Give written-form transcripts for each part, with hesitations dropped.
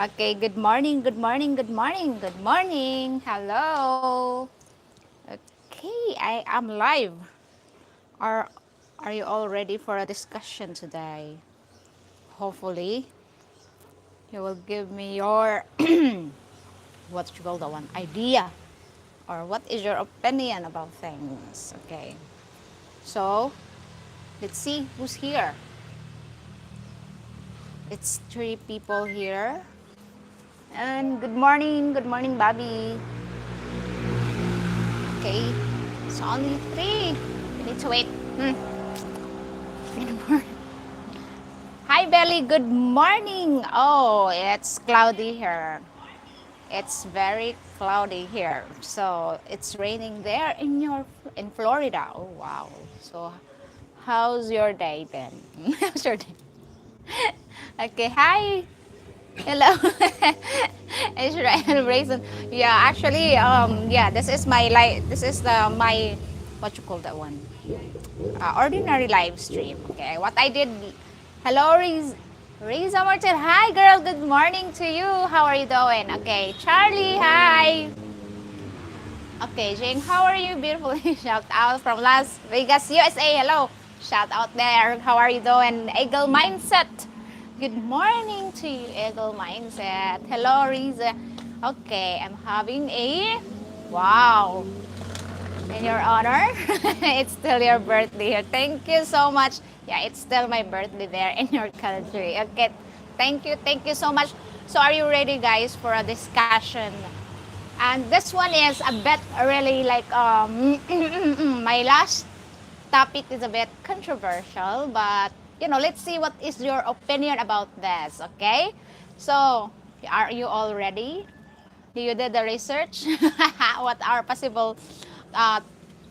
Okay, good morning, good morning, good morning, good morning. Hello. Okay, I am live. Are are you all ready for a discussion today? Hopefully, you will give me your what you call the one idea or what is your opinion about things. Okay. So, let's see who's here. It's three people here. And good morning, Bobby. Okay, it's only three. We need to wait. Hmm. Hi, Belly. Good morning. Oh, it's cloudy here. It's very cloudy here. So it's raining there in Florida. Oh wow. So how's your day then? How's your day? Okay. Hi. Hello. Israel Raisin. Yeah, actually, yeah, this is my This is the my what you call that one? Ordinary live stream. Okay, what I did. Hello, Riza Martin. Hi, girl. Good morning to you. How are you doing? Okay, Charlie. Hi. Okay, Jane. How are you? Beautiful. Shout out from Las Vegas, USA. Hello. Shout out there. How are you doing? Eagle Mindset. Good morning to you, Eagle Mindset. Hello, Riza. Okay, I'm having a wow. In your honor, it's still your birthday. Thank you so much. Yeah, it's still my birthday there in your country. Okay, thank you so much. So are you ready, guys, for a discussion? And this one is a bit really like my last topic is a bit controversial, but let's see what is your opinion about this. Okay, so are you all ready? You did the research. What are possible uh,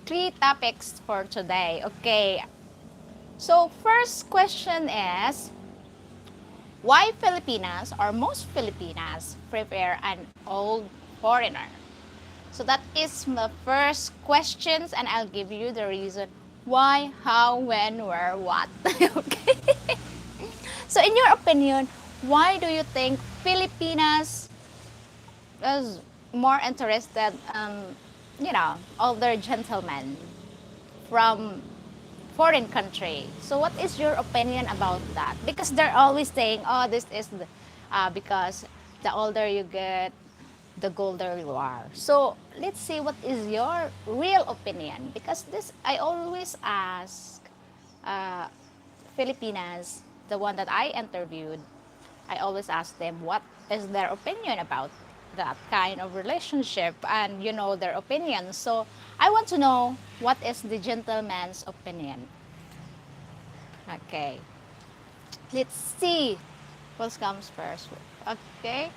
three topics for today? Okay. So first question is why Filipinas or most Filipinas prefer an old foreigner? So that is the first questions, and I'll give you the reason why, how, when, where, what. Okay. So in your opinion, why do you think Filipinas is more interested older gentlemen from foreign country? So what is your opinion about that? Because they're always saying, oh, because the older you get, the golder you are. So let's see what is your real opinion, because this I always ask uh, Filipinas, the one that I interviewed, I always ask them what is their opinion about that kind of relationship, and their opinion. So I want to know what is the gentleman's opinion. Okay, let's see what comes first. Okay,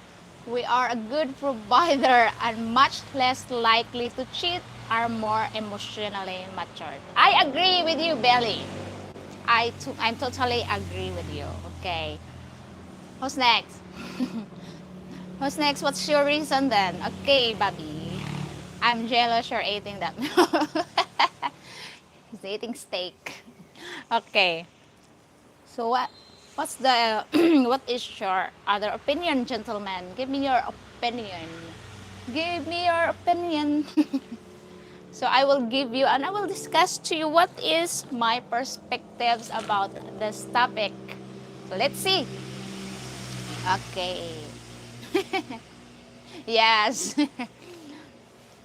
we are a good provider and much less likely to cheat, are more emotionally matured. I agree with you, Belly. I'm totally agree with you. Okay, who's next? Who's next? What's your reason then? Okay, Bobby. I'm jealous you're eating that. He's eating steak. Okay. So what's the what is your other opinion, gentlemen? Give me your opinion. Give me your opinion. So I will give you and I will discuss to you what is my perspectives about this topic. So let's see. Okay. Yes.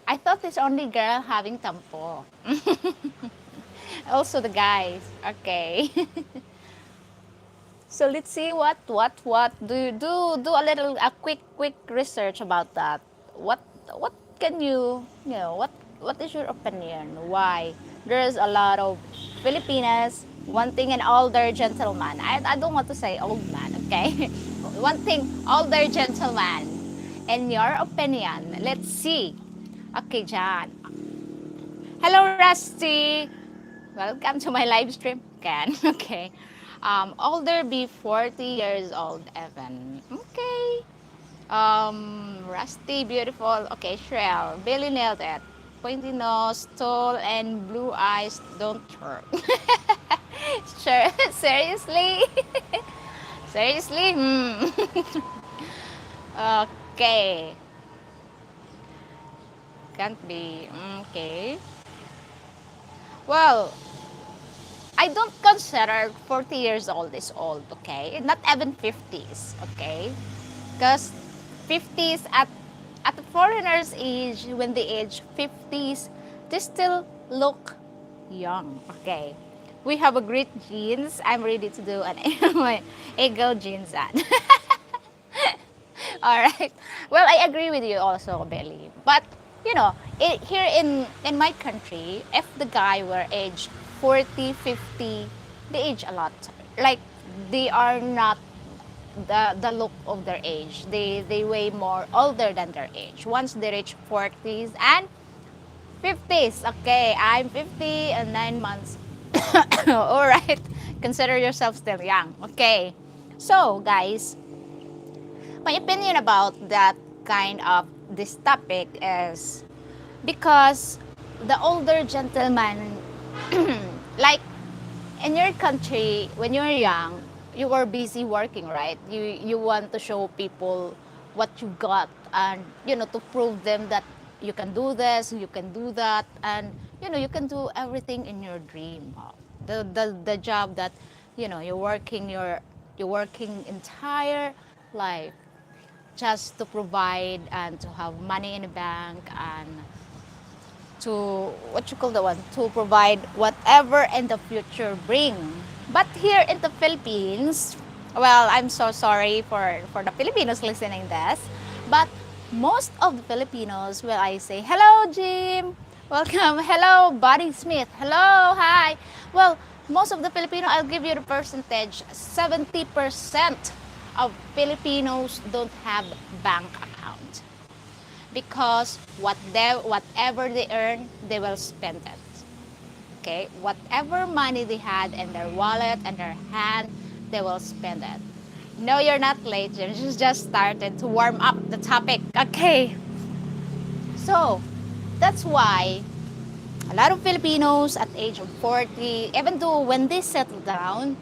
I thought it's only girl having tampo. Also the guys. Okay. So let's see what do you do? Do a little a quick research about that. What can what is your opinion? Why there's a lot of Filipinas wanting an older gentleman? I don't want to say old man, okay? Wanting older gentleman. In your opinion, let's see. Okay, John. Hello, Rusty. Welcome to my live stream. Can okay. Older be 40 years old, Evan. Okay. Rusty, beautiful. Okay, Shrell. Billy nailed it. Pointy nose, tall, and blue eyes. Don't hurt. Sure. Seriously? Seriously? Hmm. Okay. Can't be. Okay. Well, I don't consider 40 years old is old, okay? Not even 50s, okay? Because 50s at the foreigner's age, when they age 50s, they still look young, okay? We have a great genes. I'm ready to do an eagle genes ad. All right. Well, I agree with you also, Belly. But you know, here in my country, if the guy were age 40, 50, they age a lot. Like they are not the look of their age. They way more older than their age. Once they reach 40s and 50s, okay, I'm 50 and 9 months. All right. Consider yourself still young. Okay. So, guys, my opinion about that kind of this topic is because the older gentleman, like in your country, when you're young, you were busy working, right? You want to show people what you got, and to prove them that you can do this, you can do that, and you can do everything in your dream. The job that you're working entire life just to provide and to have money in the bank and to what you call the one to provide whatever in the future bring. But here in the Philippines, well, I'm so sorry for the Filipinos listening this, but most of the Filipinos, will I say hello Jim, welcome, hello Buddy Smith, hello, hi. Well, most of the Filipino, I'll give you the percentage, 70% of Filipinos don't have bank account because whatever they earn, they will spend it. Okay, whatever money they had in their wallet and their hand, they will spend it. No, you're not late, Jim. You just started to warm up the topic. Okay, so that's why a lot of Filipinos at age of 40, even though when they settle down,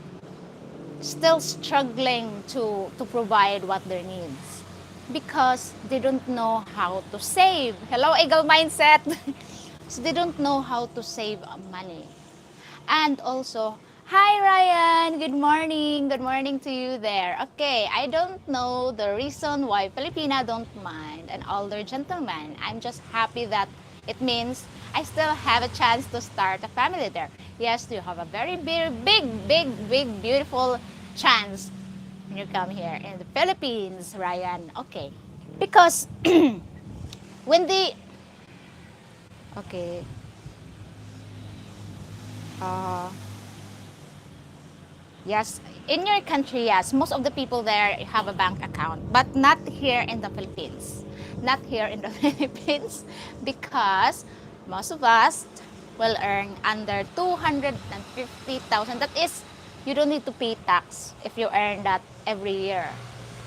still struggling to provide what their needs because they don't know how to save. Hello, Eagle Mindset. So they don't know how to save money. And also, hi Ryan, good morning. Good morning to you there. Okay, I don't know the reason why Filipina don't mind an older gentleman. I'm just happy that it means I still have a chance to start a family there. Yes, you have a very big, beautiful chance when you come here in the Philippines, Ryan. Okay, because when the okay, uh, yes, in your country, yes, most of the people there have a bank account, but not here in the Philippines. Not here in the Philippines because most of us will earn under 250,000. That is, you don't need to pay tax if you earn that every year.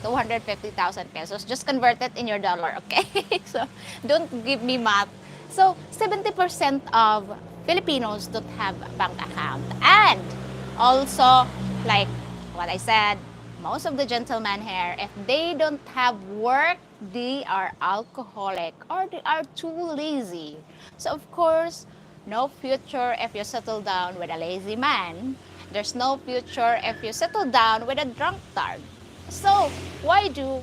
250,000 pesos. Just convert it in your dollar, okay? So don't give me math. So 70% of Filipinos don't have a bank account. And also, like what I said, most of the gentlemen here, if they don't have work, they are alcoholic or they are too lazy. So of course, no future if you settle down with a lazy man. There's no future if you settle down with a drunkard. So why do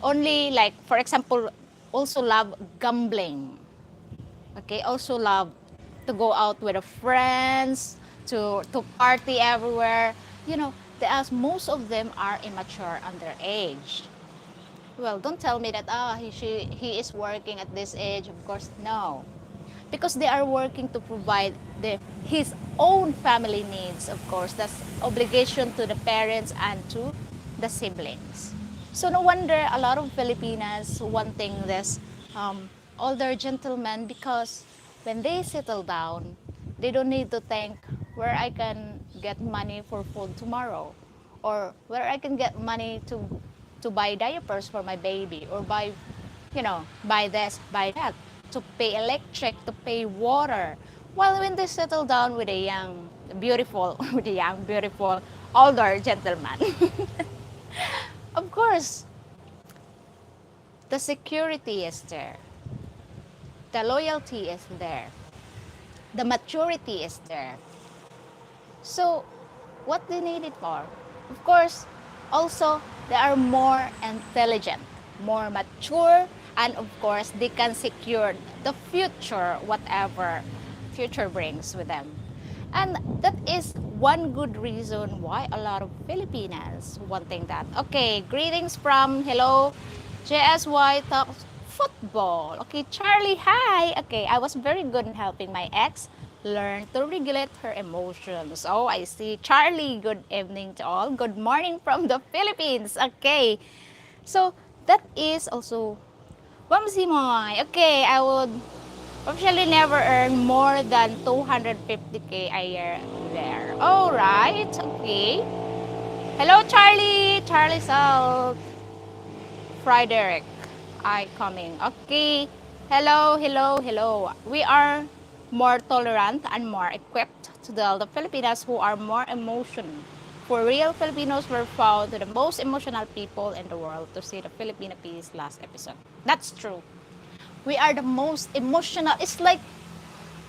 only, like, for example, also love gambling? Okay, also love to go out with the friends, to party everywhere. Most of them are immature on their age. Well, don't tell me that he is working at this age. Of course, no, because they are working to provide his own family needs. Of course, that's obligation to the parents and to the siblings. So no wonder a lot of Filipinas wanting this older gentleman because when they settle down, they don't need to think where I can get money for food tomorrow, or where I can get money to buy diapers for my baby, or buy this, buy that, to pay electric, to pay water. While when they settle down with a young, beautiful, with a young, beautiful, older gentleman, of course, The security is there. The loyalty is there. The maturity is there. So, what they need it for? Of course, also, they are more intelligent, more mature, and of course, they can secure the future, whatever future brings with them. And that is one good reason why a lot of Filipinas wanting that. Okay, greetings from hello, JSY talks football. Okay, Charlie, hi. Okay, I was very good in helping my ex learn to regulate her emotions. Oh, I see. Charlie, good evening to all. Good morning from the Philippines. Okay, so that is also Wamsi Moy. Okay, I would officially never earn more than 250k a year there. All right. Okay. Hello, Charlie. Charlie Salt. Frederick. I coming. Okay. Hello, hello, hello. We are more tolerant and more equipped to deal the Filipinas who are more emotional. For real, Filipinos were found the most emotional people in the world to see the Filipina Peace last episode. That's true. We are the most emotional. It's like,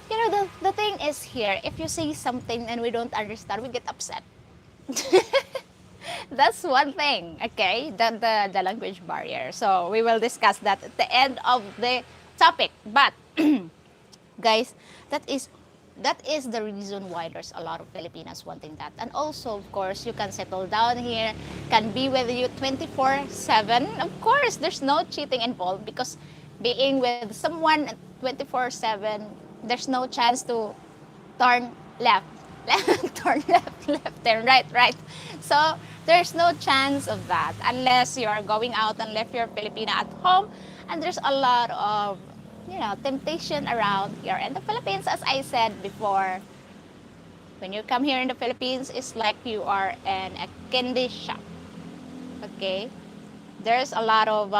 the thing is here, if you say something and we don't understand, we get upset. That's one thing, okay? The language barrier. So we will discuss that at the end of the topic. But guys, that is that is the reason why there's a lot of Filipinas wanting that. And also, of course, you can settle down here, can be with you 24/7. Of course, there's no cheating involved because being with someone 24/7, there's no chance to turn left, turn left, left, turn right, right. So there's no chance of that unless you are going out and left your Filipina at home. And there's a lot of, temptation around here in the Philippines. As I said before, when you come here in the Philippines, it's like you are in a candy shop. Okay, there's a lot of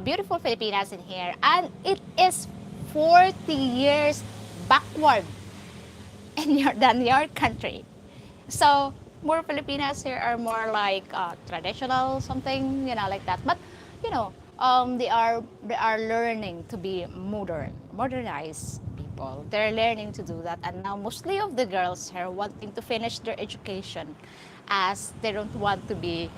beautiful Filipinas in here, and it is 40 years backward than your country. So more Filipinas here are more like traditional something, like that. But they are learning to be modernized people. They're learning to do that, and now mostly of the girls here wanting to finish their education, as they don't want to be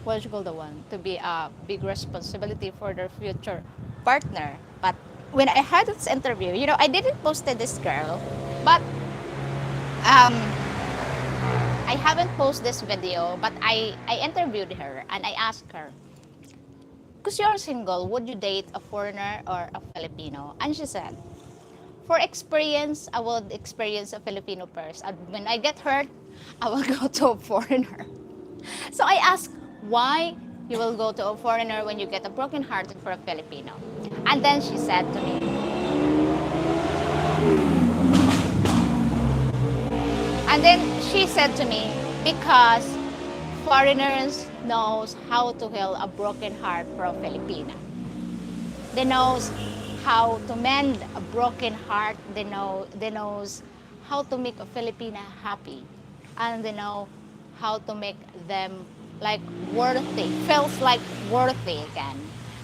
what you call the one to be a big responsibility for their future partner. But when I had this interview, I didn't post this girl, but um, I haven't posted this video, but I interviewed her and I asked her, because you're single, would you date a foreigner or a Filipino? And she said, for experience, I would experience a Filipino first. And when I get hurt, I will go to a foreigner. So I asked, why you will go to a foreigner when you get a broken heart for a Filipino? And then she said to me, because foreigners knows how to heal a broken heart for a Filipina. They knows how to mend a broken heart. They knows how to make a Filipina happy, and they know how to make them like worthy, feels like worthy again.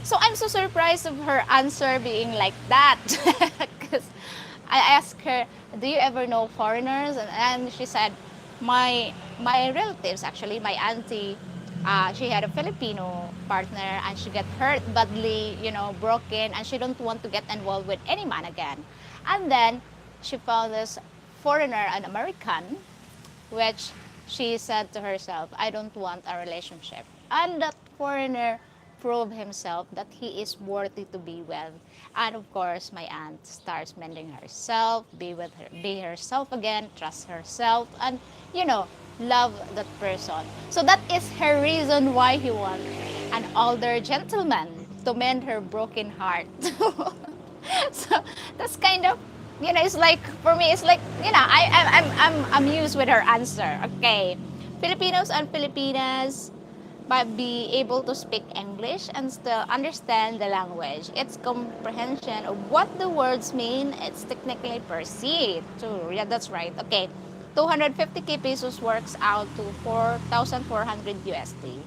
So I'm so surprised of her answer being like that, because I asked her, do you ever know foreigners? And she said, my relatives, actually, my auntie, she had a Filipino partner and she got hurt badly, broken, and she don't want to get involved with any man again. And then she found this foreigner, an American, which she said to herself, I don't want a relationship. And that foreigner proved himself that he is worthy to be with. And of course, my aunt starts mending herself, be herself again, trust herself, and love that person. So that is her reason why he wants an older gentleman to mend her broken heart. So that's kind of, it's like, for me, it's like, I'm amused with her answer. Okay, Filipinos and Filipinas but be able to speak English and still understand the language. Its comprehension of what the words mean, it's technically perceived. True, yeah, that's right. Okay, 250k pesos works out to 4,400 USD.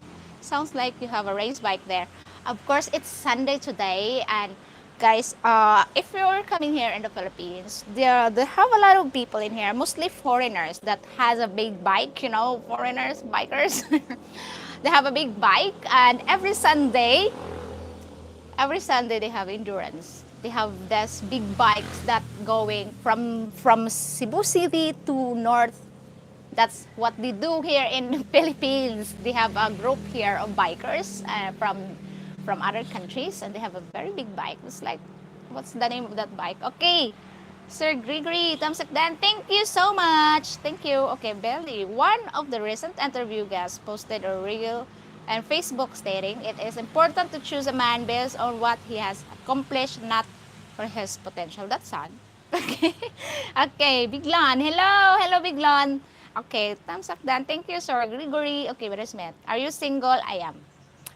Sounds like you have a race bike there. Of course, it's Sunday today, and guys, if you're coming here in the Philippines, they have a lot of people in here, mostly foreigners that has a big bike. You know, foreigners, bikers. They have a big bike, and every Sunday they have endurance. They have these big bikes that going from Cebu City to North. That's what they do here in the Philippines. They have a group here of bikers from other countries, and they have a very big bike. It's like, what's the name of that bike? Okay, Sir Gregory, thumbs up then. Thank you so much. Thank you. Okay, Belly. One of the recent interview guests posted a reel and Facebook stating it is important to choose a man based on what he has accomplished, not for his potential. That's sad. Okay. Okay, Biglon. Hello. Hello, Biglon. Okay, thumbs up then. Thank you, Sir Gregory. Okay, where is Smith? Are you single? I am.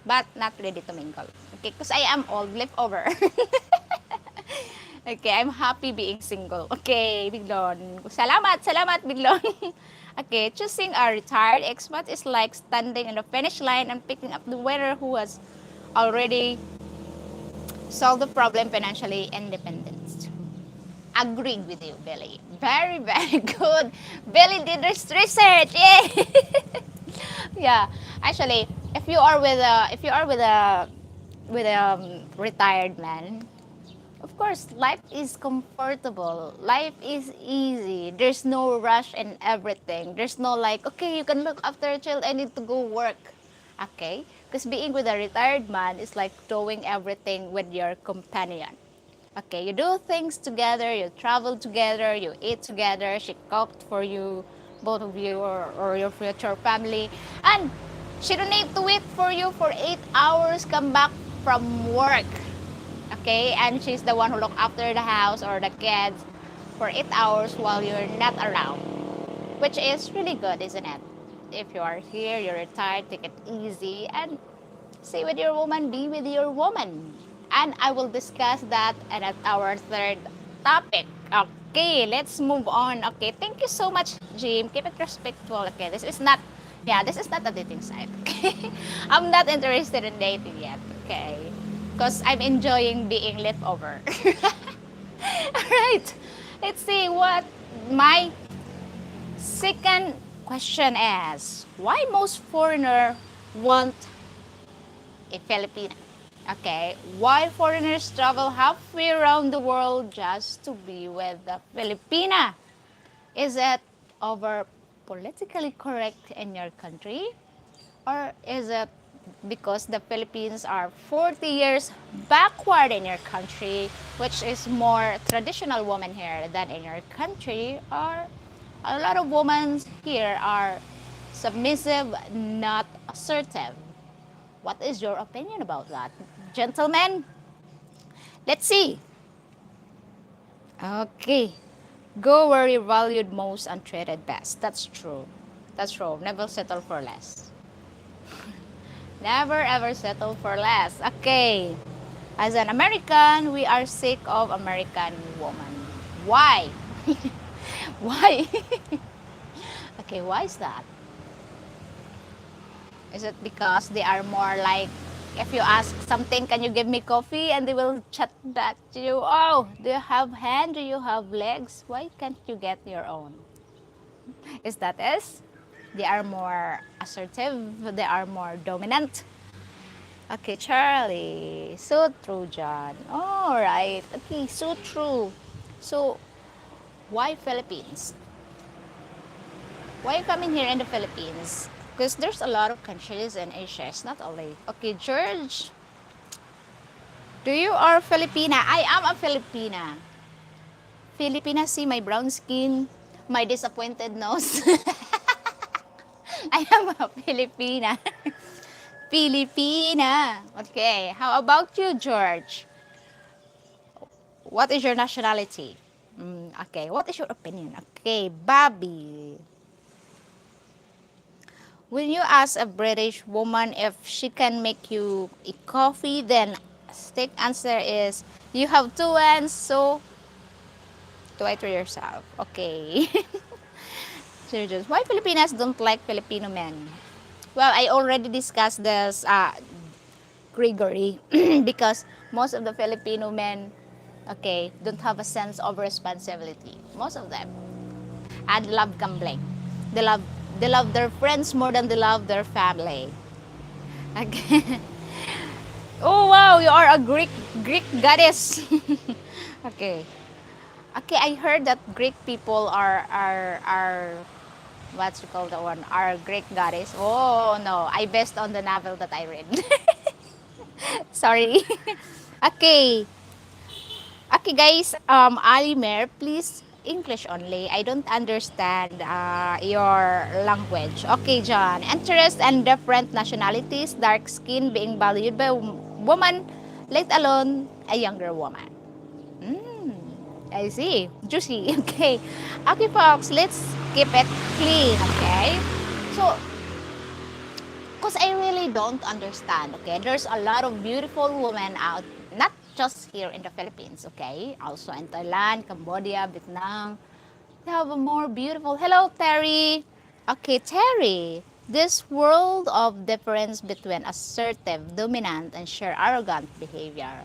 But not ready to mingle. Okay, because I am old, leftover. Okay, I'm happy being single. Okay, Biglon. Salamat, salamat, Biglon. Okay, choosing a retired expat is like standing in the finish line and picking up the winner who has already solved the problem financially independent. Agreeing with you, Billy. Very, very good. Billy did this research. Yay! Yeah, actually, if you are with a retired man, of course, life is comfortable. Life is easy. There's no rush in everything. There's no like, okay, you can look after a child. I need to go work. Okay? Because being with a retired man is like doing everything with your companion. Okay, you do things together, you travel together, you eat together, she cooked for you, both of you or your future family. And she don't need to wait for you for 8 hours, come back from work. Okay, and she's the one who look after the house or the kids for 8 hours while you're not around, which is really good, isn't it? If you are here, you're retired, take it easy and stay with your woman, be with your woman. And I will discuss that at our third topic. Okay, let's move on. Okay, thank you so much, Jim. Keep it respectful. Okay, this is not a dating site. Okay, I'm not interested in dating yet. Okay, because I'm enjoying being leftover. All right, let's see what my second question is. Why most foreigner want a Filipina? Okay, why foreigners travel halfway around the world just to be with the Filipina? Is it over politically correct in your country? Or is it because the Philippines are 40 years backward in your country, which is more traditional women here than in your country? Or a lot of women here are submissive, not assertive. What is your opinion about that? Gentlemen, let's see. Okay. Go where you're valued most and treated best. That's true. That's true. Never settle for less. Never ever settle for less. Okay. As an American, we are sick of American woman. Why? Why? Okay, why is that? Is it because they are more like, if you ask something, can you give me coffee? And they will chat back to you, oh, do you have hand? Do you have legs? Why can't you get your own? Is that it? They are more assertive. They are more dominant. Okay, Charlie. So true, John. All right. Okay, so true. So, why Philippines? Why you coming here in the Philippines? Because there's a lot of countries in Asia. It's not only. Okay, George. Do you are Filipina? I am a Filipina. Filipina, see my brown skin, my disappointed nose. I am a Filipina. Filipina. Okay, how about you, George? What is your nationality? Okay, what is your opinion? Okay, Bobby. When you ask a British woman if she can make you a coffee, then stick answer is you have two hands, so do it for yourself. Okay. So just why Filipinas don't like Filipino men? Well, I already discussed this Gregory because most of the Filipino men, okay, don't have a sense of responsibility. Most of them, and love gambling. They love they love their friends more than they love their family. Okay. Oh wow, you are a Greek goddess. Okay. Okay, I heard that Greek people are what's you call that one? Are Greek goddess. Oh no, I based on the novel that I read. Sorry. Okay. Okay, guys. Alimer, please English only. I don't understand your language. Okay, John. Interest and different nationalities, dark skin being valued by woman, let alone a younger woman. Mm, I see. Juicy. Okay. Okay, folks. Let's keep it clean. Okay. So, because I really don't understand, okay? There's a lot of beautiful women out, not just here in the Philippines, okay? Also in Thailand, Cambodia, Vietnam. They have a more beautiful. Hello, Terry. Okay, Terry. This world of difference between assertive, dominant, and sheer arrogant behavior.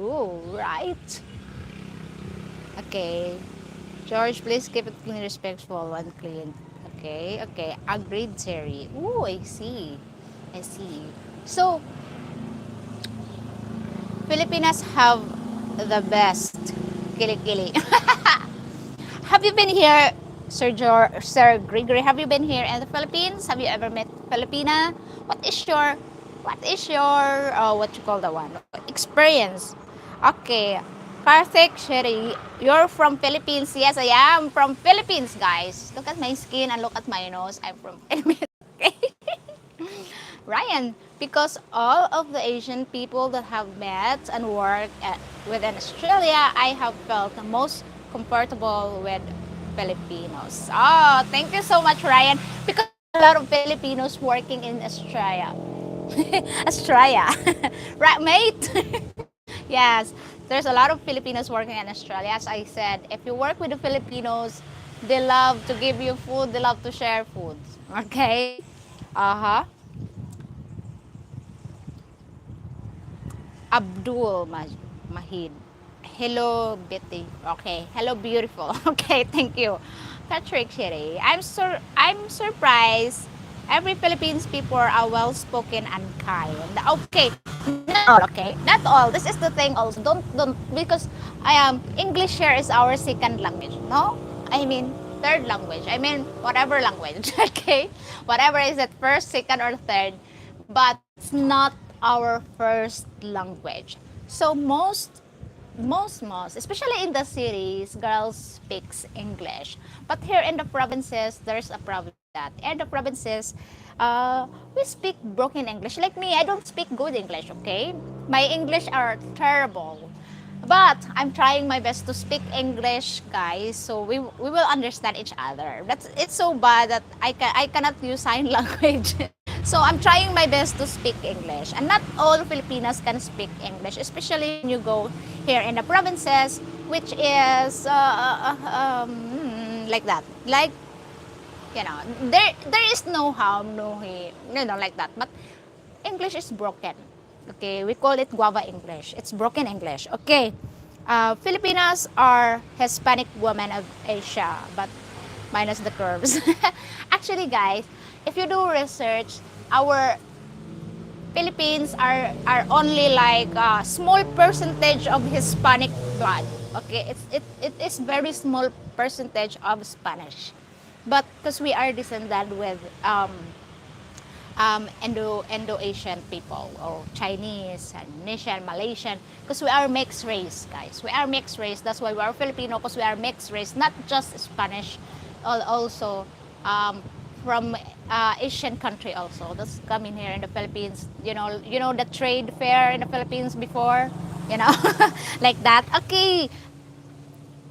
Ooh, right. Okay. George, please keep it clean, respectful, and clean. Okay, okay. Agreed, Terry. Ooh, I see. I see. So, Filipinas have the best kili-kili. Have you been here, Sir Gregory? Have you been here in the Philippines? Have you ever met Filipina? What is your what you call the one experience? Okay, Karthik Sherry, you're from Philippines. Yes, I am from Philippines, guys. Look at my skin and look at my nose. I'm from Philippines. Ryan, because all of the Asian people that have met and worked within Australia, I have felt the most comfortable with Filipinos. Oh, thank you so much, Ryan. Because a lot of Filipinos working in Australia. Australia. Right, mate? Yes, there's a lot of Filipinos working in Australia. As I said, if you work with the Filipinos, they love to give you food, they love to share food. Okay? Uh-huh. Mahid. Hello, Betty. Okay. Hello, beautiful. Okay, thank you. Patrick Sherry. I'm surprised. Every Philippines people are well spoken and kind. Okay. Not all, okay. Not all. This is the thing also. Don't because I am English here is our second language. No? I mean third language. I mean whatever language. Okay? Whatever is it first, second or third. But it's not our first language. So most, especially in the cities, girls speaks English. But here in the provinces, there's a problem that in the provinces, we speak broken English. Like me, I don't speak good English. Okay, my English are terrible. But I'm trying my best to speak English, guys, so we will understand each other. It's so bad that I cannot use sign language. So I'm trying my best to speak English. And not all Filipinas can speak English, especially when you go here in the provinces, which is like that. Like, you know, there is no harm, like that. But English is broken. Okay, we call it guava English. It's broken English. Okay, Filipinas are Hispanic women of Asia, but minus the curves. Actually, guys, if you do research, our Philippines are only like a small percentage of Hispanic blood. Okay, it is very small percentage of Spanish, but because we are descended with Indo-Asian people or Chinese, Indonesian, Malaysian, because we are mixed race, guys. We are mixed race. That's why we are Filipino, because we are mixed race, not just Spanish, also from Asian country also. That's coming here in the Philippines. You know the trade fair in the Philippines before, like that. Okay.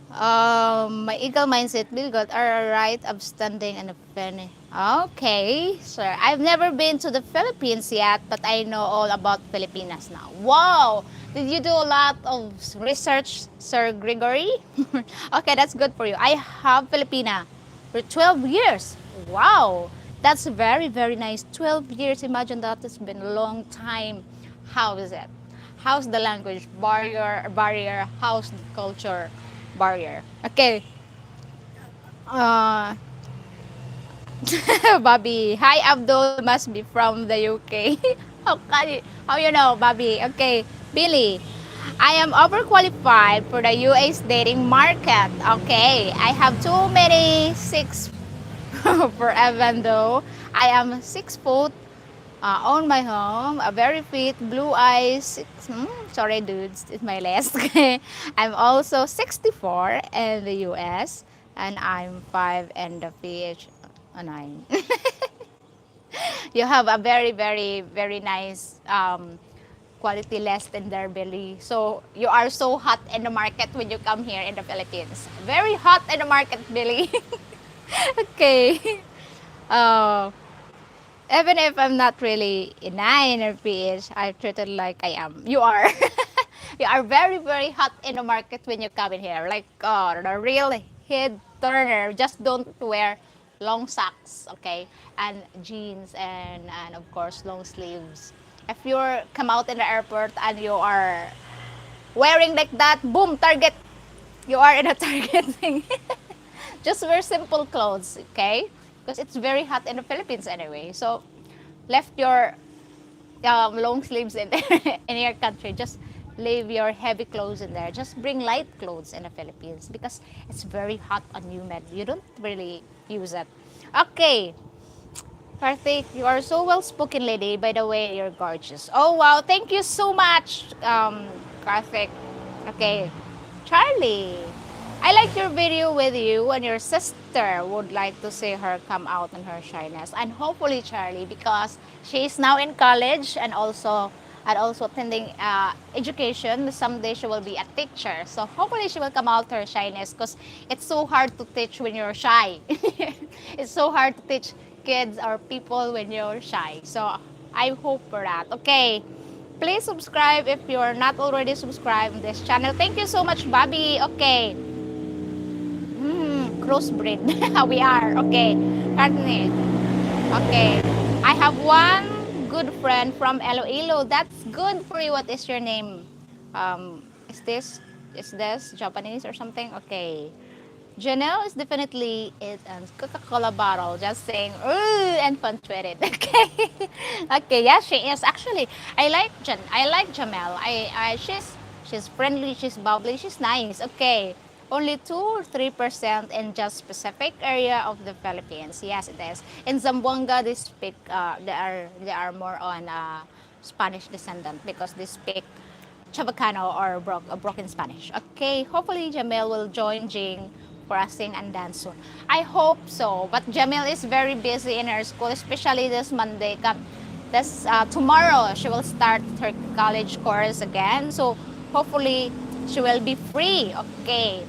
My eagle mindset will got are right upstanding and a penny. Okay, sir. I've never been to the Philippines yet, but I know all about Filipinas now. Wow! Did you do a lot of research, Sir Gregory? Okay, that's good for you. I have Filipina for 12 years. Wow! That's very, very nice. 12 years. Imagine that. It's been a long time. How is it? How's the language barrier? How's the culture barrier? Okay. Uh, Bobby. Hi, Abdul. Must be from the UK. How you know, Bobby? Okay. Billy. I am overqualified for the US dating market. Okay. I have too many six for even though I am 6 foot, own my home, a very fit, blue eyes. Sorry, dudes, it's my last. I'm also 64 in the US, and I'm 5 and the PH 9. You have a very, very, very nice quality list in there, Billy. So you are so hot in the market when you come here in the Philippines. Very hot in the market, Billy. Okay. Uh, Even if I'm not really a 9 or PH, I treat it like I am. You are. You are very, very hot in the market when you come in here. Like, the real head turner. Just don't wear long socks, okay? And jeans and of course, long sleeves. If you come out in the airport and you are wearing like that, boom, target. You are in a target thing. Just wear simple clothes, okay? Because it's very hot in the Philippines anyway. So, left your long sleeves in there in your country. Just leave your heavy clothes in there. Just bring light clothes in the Philippines because it's very hot and humid. You don't really use it. Okay. Karthik, you are so well spoken, lady. By the way, you're gorgeous. Oh wow, thank you so much, Karthik. Okay, Charlie, I like your video with you and your sister. Would like to see her come out in her shyness, and hopefully Charlie, because she's now in college and also attending education. Someday she will be a teacher, so hopefully she will come out her shyness because it's so hard to teach when you're shy. It's so hard to teach kids or people when you're shy. So I hope for that. Okay. Please subscribe if you're not already subscribed to this channel. Thank you so much, Bobby. Okay. Crossbreed. We are. Okay. Carne. Okay. I have one good friend from Iloilo. That's good for you. What is your name? Is this Japanese or something? Okay. Janelle is definitely it and Coca-Cola bottle, just saying, ooh, and punctuated. Okay. Okay, yeah, she is. Actually, I like Jamel. She's friendly, she's bubbly, she's nice. Okay. Only 2 or 3% in just specific area of the Philippines. Yes, it is. In Zamboanga, they speak they are more on Spanish descendant because they speak Chabacano or broken Spanish. Okay, hopefully Jamel will join Jing for a sing and dance soon. I hope so, but Jamil is very busy in her school, especially this Monday. Tomorrow she will start her college course again, so hopefully she will be free. Okay.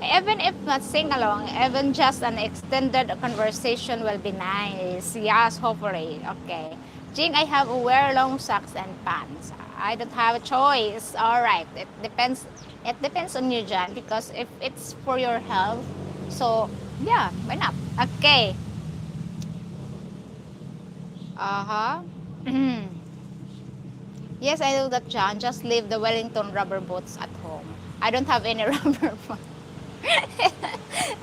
Even if not sing along, even just an extended conversation will be nice. Yes, hopefully. Okay. Jing, I have to wear long socks and pants. I don't have a choice. All right. It depends. It depends on you, Jan, because if it's for your health, so yeah, why not? Okay. Uh huh. Yes, I know that, John. Just leave the Wellington rubber boots at home. I don't have any rubber boots.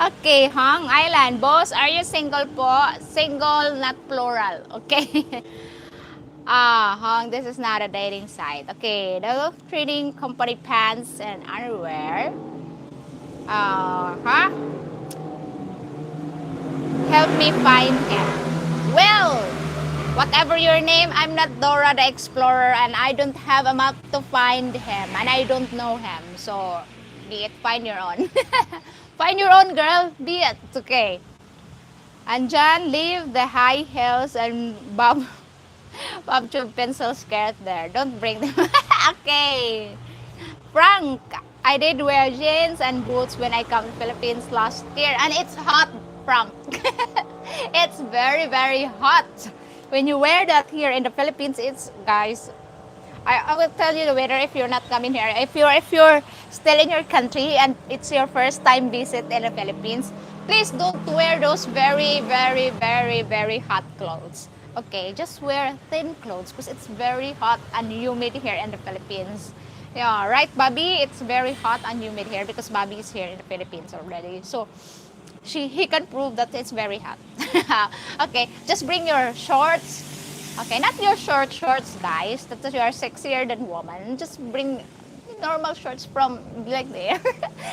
Okay, Hong Island. Boss, are you single po? Single, not plural. Okay. Hong, this is not a dating site. Okay, the trading company pants and underwear. Huh? Help me find him. Well, whatever your name, I'm not Dora the Explorer and I don't have a map to find him and I don't know him. So, be it, find your own. Find your own, girl. Be it. It's okay. And John, leave the high heels and bob tube pencil skirt there. Don't bring them. Okay. Frank, I did wear jeans and boots when I come to Philippines last year. And it's hot, Frank. It's very, very hot. When you wear that here in the Philippines, it's, guys, I will tell you the weather if you're not coming here. If you're still in your country and it's your first time visit in the Philippines, please don't wear those very, very, very, very hot clothes. Okay, just wear thin clothes because it's very hot and humid here in the Philippines. Yeah, right, Bobby? It's very hot and humid here because Bobby is here in the Philippines already. So he can prove that it's very hot. Okay, just bring your shorts. Okay, not your shorts, guys. That you are sexier than woman. Just bring normal shorts from like there,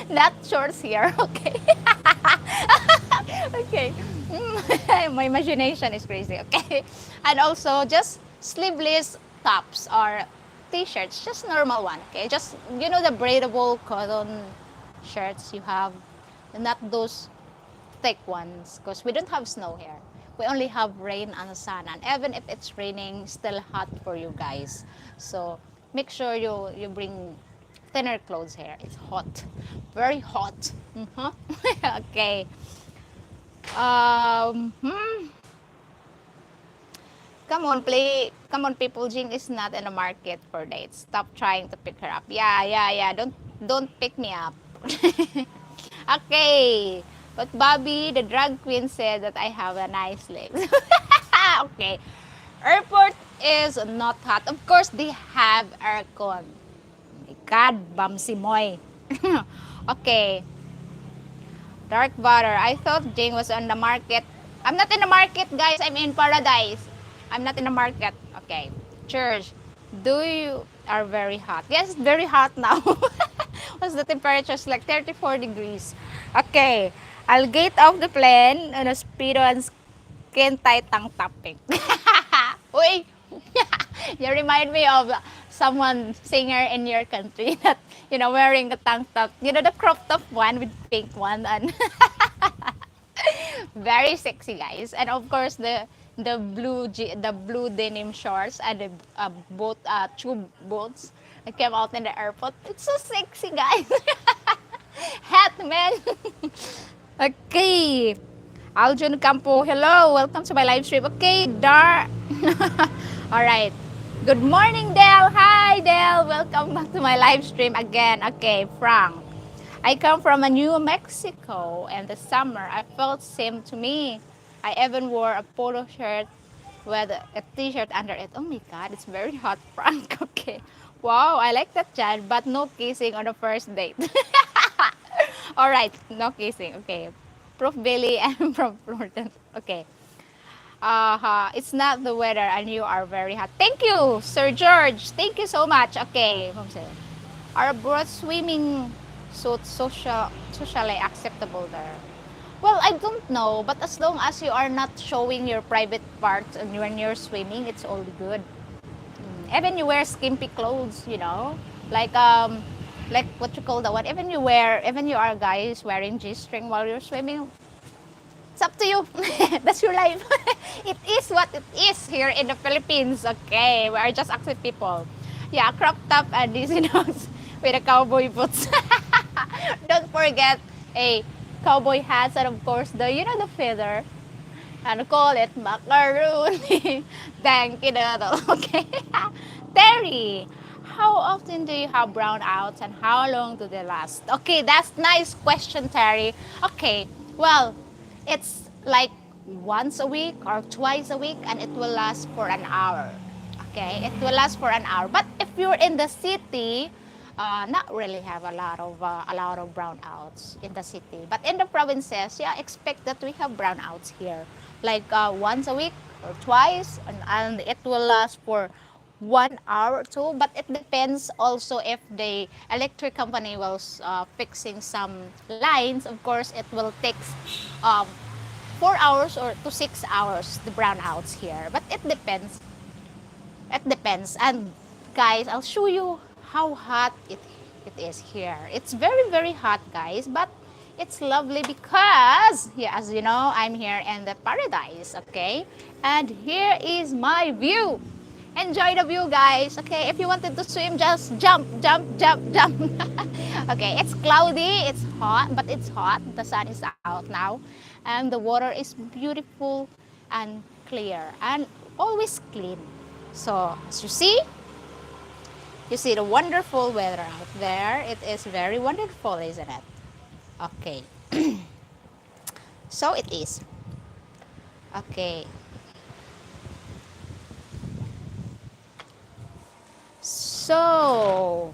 not shorts here. Okay. Okay. My imagination is crazy. Okay. And also just sleeveless tops or t-shirts, just normal one. Okay. Just the braidable cotton shirts you have, not those thick ones, because we don't have snow here. We only have rain and sun, and even if it's raining, still hot for you guys. So make sure you bring thinner clothes here. It's hot, very hot. Okay. Hmm. Come on, people. Jing is not in the market for dates. Stop trying to pick her up. Yeah, yeah, yeah. Don't pick me up. Okay. But Bobby, the drag queen, said that I have a nice legs. Okay. Airport is not hot. Of course, they have aircon. Oh my God, Bamsi Moy. Okay. Dark butter. I thought Jing was on the market. I'm not in the market, guys. I'm in paradise. I'm not in the market. Okay. Church. Do you are very hot? Yes, it's very hot now. What's the temperature? It's like 34 degrees. Okay. I'll get off the plane on a speedo and skin tight tank topping. Uy! You remind me of someone singer in your country that wearing the tank top, the crop top one with pink one, and very sexy, guys. And of course the blue denim shorts and the boat tube boats that came out in the airport. It's so sexy, guys. Hat man. Okay. Aljun Campo, hello, welcome to my live stream. Okay, All right. Good morning, Del. Hi, Del. Welcome back to my live stream again. Okay, Frank. I come from a New Mexico, and the summer I felt same to me. I even wore a polo shirt with a t-shirt under it. Oh my God, it's very hot, Frank. Okay. Wow, I like that, Jan, but no kissing on the first date. All right, no kissing. Okay. Prof. Billy and Prof. Florton. Okay. It's not the weather and you are very hot. Thank you, Sir George. Thank you so much. Okay. Are broad swimming suits socially acceptable there? Well, I don't know, but as long as you are not showing your private parts and when you're swimming, it's all good. Even you wear skimpy clothes, like what you call the one. Even you are guys wearing G-string while you're swimming. It's up to you. That's your life. It is what it is here in the Philippines. Okay, we are just active people. Yeah, crop top and Disney dogs with a cowboy boots. Don't forget a cowboy hats and of course the feather. And call it macaroni. Thank you, Doodle. Okay. Terry, how often do you have brownouts and how long do they last? Okay, that's nice question, Terry. Okay, well, it's like once a week or twice a week and it will last for an hour. Okay, it will last for an hour. But if you're in the city, not really have a lot of brownouts in the city. But in the provinces, yeah, expect that we have brownouts here, like once a week or twice, and it will last for 1 hour or two. But it depends also if the electric company was fixing some lines. Of course, it will take um, 4 hours or to 6 hours the brownouts here. But it depends. It depends. And guys, I'll show you how hot it is here. It's very, very hot, guys, but it's lovely because, yeah, as you know, I'm here in the paradise, okay? And here is my view. Enjoy the view, guys. Okay, if you wanted to swim, just jump, jump, jump, jump. Okay, it's cloudy, it's hot, but it's hot. The sun is out now, and the water is beautiful and clear and always clean. So, as you see the wonderful weather out there. It is very wonderful, isn't it? Okay. So it is. Okay. So,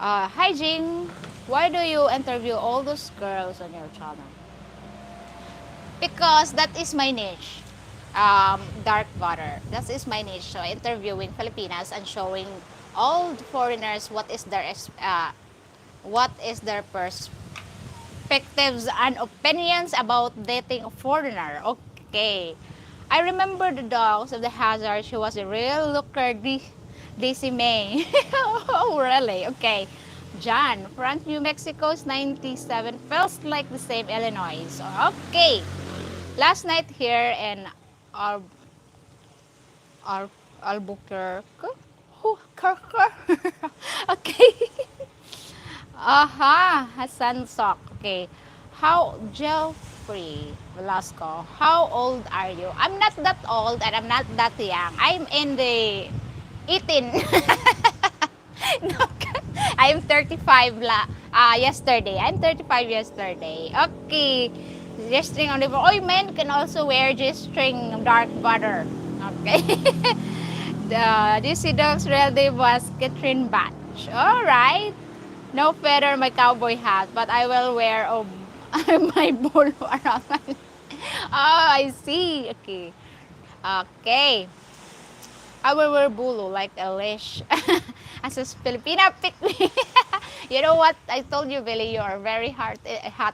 hi Jing, why do you interview all those girls on your channel? Because that is my niche. Dark water. That is my niche. So interviewing Filipinas and showing all the foreigners what is their perspectives and opinions about dating a foreigner. Okay. I remember the dogs of the Hazard. She was a real looker, Daisy May. Oh, really? Okay. John, front New Mexico's 97 feels like the same Illinois. Okay. Last night here in Al Al Albuquerque. Oh, okay. Aha, Hassan Sok. Okay. How Jeffrey Velasco, how old are you? I'm not that old and I'm not that young. I'm in the 18. No, I'm 35 yesterday. I'm 35 yesterday. Okay. G-string on the floor. Oh, men can also wear G-string dark butter. Okay. The DC Dogs real name was Catherine Batch. Alright. No feather my cowboy hat, but I will wear my bull around my... Oh, I see. Okay. Okay. I will wear bulu like a leash. As a Filipina, pick me. You know what? I told you, Billy, you are very hot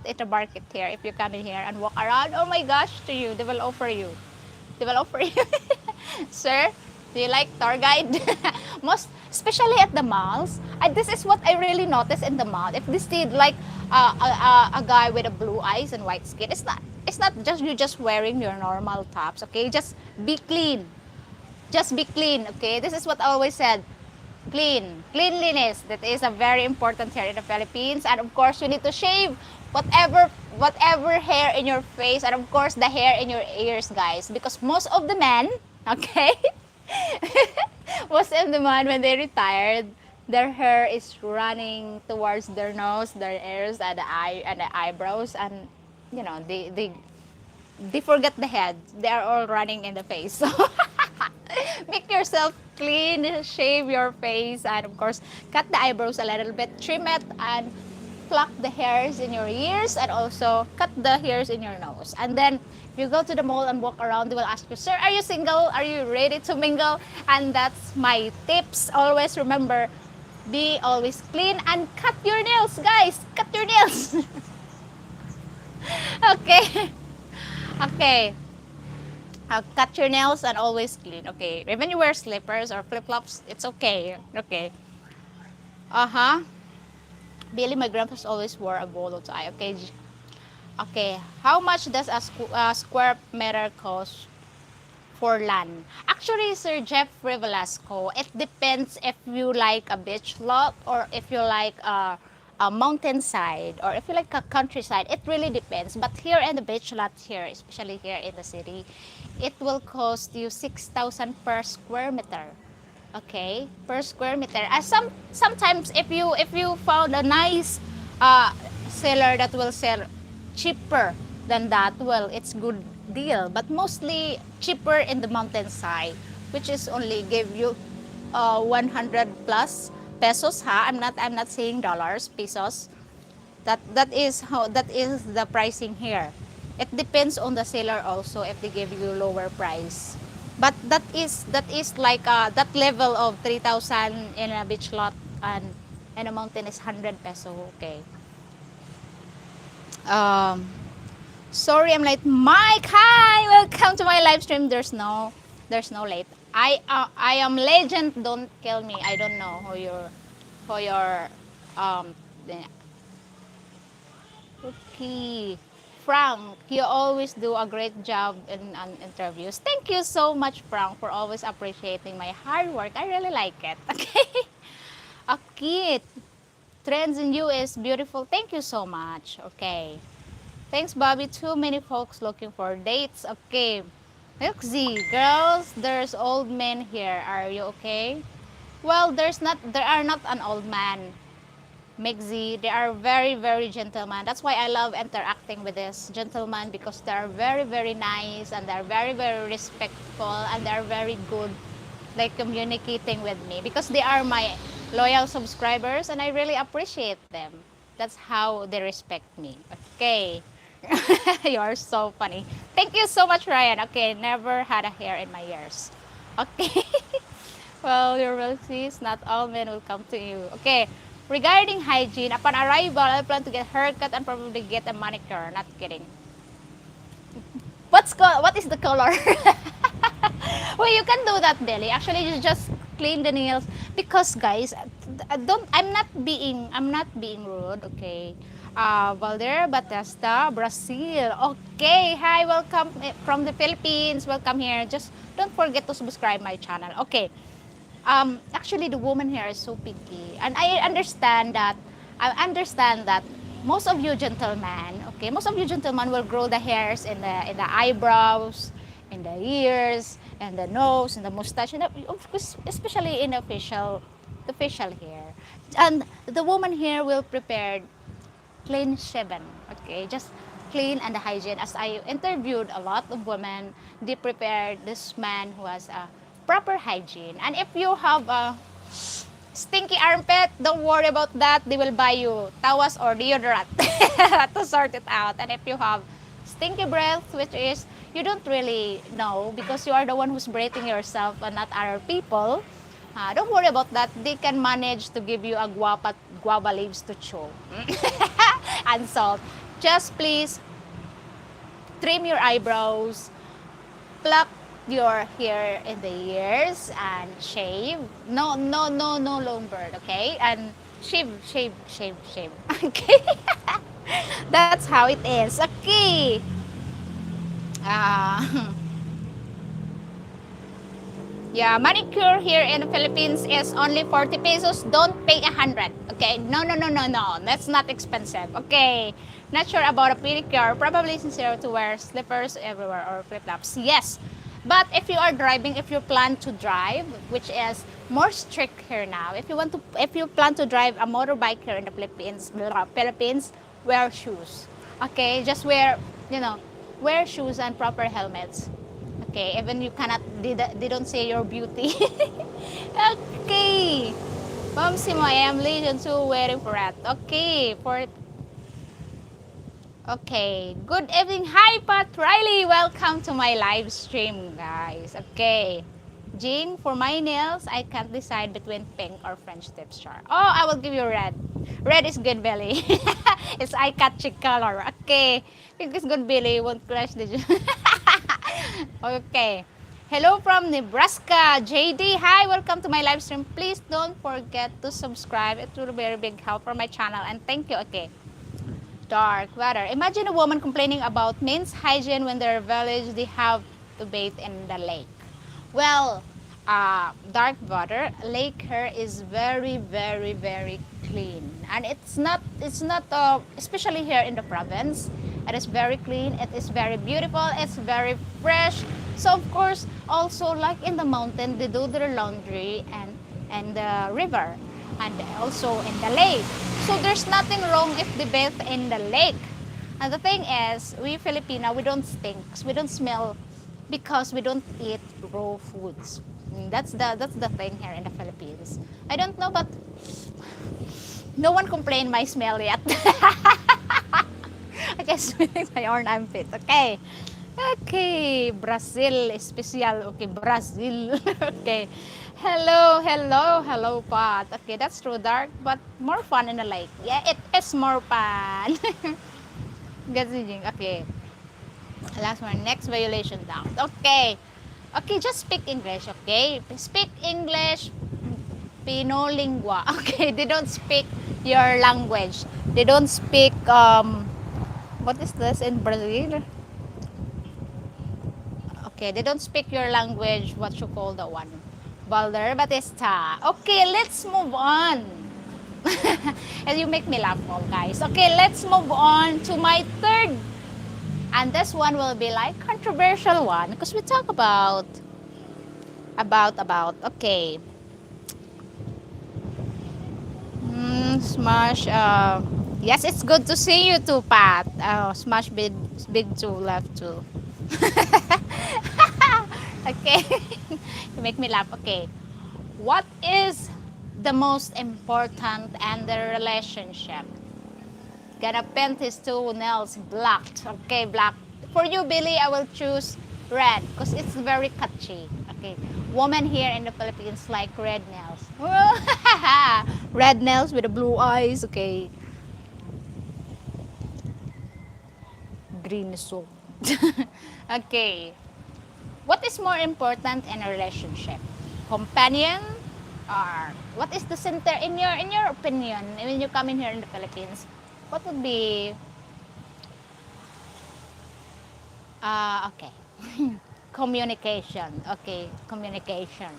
in the market here. If you come in here and walk around, oh my gosh, to you, they will offer you. They will offer you. Sir, do you like tour guide? Most, especially at the malls. This is what I really notice in the mall. If they see like a guy with a blue eyes and white skin, it's not just you just wearing your normal tops, okay? Just be clean. Just be clean, okay? This is what I always said. Cleanliness, that is a very important here in the Philippines. And of course, you need to shave whatever hair in your face, and of course the hair in your ears, guys, because most of the men, okay, most of the men when they retired, their hair is running towards their nose, their ears, and the eyebrows, and you know they forget the head. They are all running in the face. So make yourself clean, shave your face, and of course, cut the eyebrows a little bit, trim it, and pluck the hairs in your ears, and also cut the hairs in your nose. And then if you go to the mall and walk around, they will ask you, sir, are you single? Are you ready to mingle? And that's my tips. Always remember, be always clean and cut your nails, guys. Cut your nails. Okay. Okay. Cut your nails and always clean. Okay. Even you wear slippers or flip-flops, it's okay. Okay. Uh-huh. Billy, my grandpa's always wore a bolo tie. Okay. Okay. How much does a square meter cost for land? Actually, Sir Jeffrey Velasco, it depends if you like a beach lot or if you like a mountainside or if you like a countryside. It really depends. But here in the beach lot here, especially here in the city, it will cost you 6,000 per square meter. Okay, per square meter. Sometimes if you found a nice seller that will sell cheaper than that, well, it's good deal. But mostly cheaper in the mountainside, which is only give you 100 plus pesos. I'm not saying dollars, pesos. That is the pricing here. It depends on the seller also if they give you lower price. But that is like that level of 3,000 in a beach lot, and in a mountain is 100 peso. Okay. Sorry I'm late. Mike, hi, welcome to my live stream. There's no late. I am legend. Don't kill me. I don't know who your okay. Frank, you always do a great job in interviews. Thank you so much, Frank, for always appreciating my hard work. I really like it. Okay. Okay. Trends in you is beautiful. Thank you so much. Okay. Thanks, Bobby. Too many folks looking for dates. Okay. Look, Z, girls, there's old men here. Are you okay? Well, there are not an old man. Mixie, they are very, very gentlemen. That's why I love interacting with this gentleman, because they are very, very nice, and they're very, very respectful, and they're very good like communicating with me because they are my loyal subscribers and I really appreciate them. That's how they respect me. Okay. You are so funny. Thank you so much, Ryan. Okay, never had a hair in my ears. Okay. Well, you will see, not all men will come to you. Okay. Regarding hygiene, upon arrival, I plan to get haircut and probably get a manicure. Not kidding. What is the color? Well, you can do that, Belly. Actually, you just clean the nails because, guys, don't. I'm not being rude. Okay. Valder Batesta, Brazil. Okay. Hi, welcome from the Philippines. Welcome here. Just don't forget to subscribe my channel. Okay. Actually, the woman here is so picky, and I understand that most of you gentlemen, okay, most of you gentlemen will grow the hairs in the eyebrows, in the ears, and the nose, and the mustache, and of course, especially in the facial hair. And the woman here will prepare clean shaven, okay, just clean and hygiene. As I interviewed a lot of women, they prepared this man who has a proper hygiene. And if you have a stinky armpit, don't worry about that. They will buy you tawas or deodorant to sort it out. And if you have stinky breath, which is you don't really know because you are the one who's breathing yourself and not other people, don't worry about that. They can manage to give you a guava leaves to chew and salt. Just please trim your eyebrows, pluck your hair in the ears, and shave. No long bird, okay? And shave. Okay. That's how it is. Okay. Uh, Yeah, manicure here in the Philippines is only 40 pesos. Don't pay 100. Okay? No. That's not expensive. Okay. Not sure about a pedicure. Probably sincere to wear slippers everywhere or flip-flops. Yes. But if you are driving, if you plan to drive, which is more strict here now, if you plan to drive a motorbike here in the Philippines, wear shoes. Okay? Just wear shoes and proper helmets. Okay, even you cannot, they don't say your beauty. Okay. Mom, si mo, I am Legion 2 waiting for it. Okay, okay. Good evening. Hi, Pat Riley. Welcome to my live stream, guys. Okay. Jean, for my nails, I can't decide between pink or French tips char. Oh, I will give you red. Red is good, Belly. It's eye-catchy color. Okay. Pink is good, Belly. Won't crush the... Okay. Hello from Nebraska. JD, hi. Welcome to my live stream. Please don't forget to subscribe. It will be a very big help for my channel. And thank you. Okay. Dark water. Imagine a woman complaining about men's hygiene when their village they have to bathe in the lake. Well, dark water lake here is very, very, very clean, and it's not especially here in the province. It is very clean. It is very beautiful. It's very fresh. So of course, also like in the mountain, they do their laundry and the river, and also in the lake. So there's nothing wrong if they bathe in the lake. And the thing is, we Filipina, we don't stink. We don't smell because we don't eat raw foods. That's the thing here in the Philippines. I don't know, but no one complained my smell yet. I guess my own armpit. Okay. Okay. Brazil. Special. Okay. Brazil. Okay. Hello, Pat. Okay, that's true. Dark, but more fun in the lake. Yeah, it is more fun. Okay. Last one. Next violation down. Okay. Okay, just speak English, okay? Speak English, Pinolingua. Okay, they don't speak your language. They don't speak, what is this in Brazil? Okay, they don't speak your language, what you call the one. Valder Batista. Okay, let's move on. And you make me laugh, all guys. Okay, let's move on to my third. And this one will be like controversial one because we talk about okay. Smash. Yes, it's good to see you too, Pat. Smash big two left too. Okay. You make me laugh. Okay. What is the most important in the relationship? Gonna paint his two nails black. Okay, black. For you, Billy, I will choose red because it's very catchy. Okay. Women here in the Philippines like red nails. Red nails with the blue eyes. Okay. Green soup. Okay. What is more important in a relationship? Companion or what is the center in your opinion when you come in here in the Philippines? What would be okay. Communication. Okay, communication.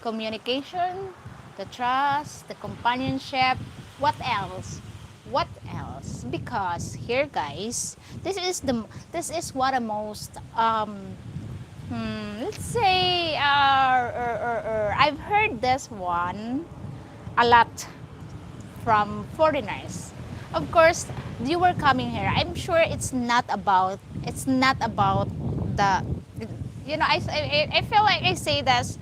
Communication, the trust, the companionship. What else? What else? Because here, guys, this is what the most let's say I've heard this one a lot from foreigners. Of course, you were coming here. I'm sure it's not about the you know I feel like I say this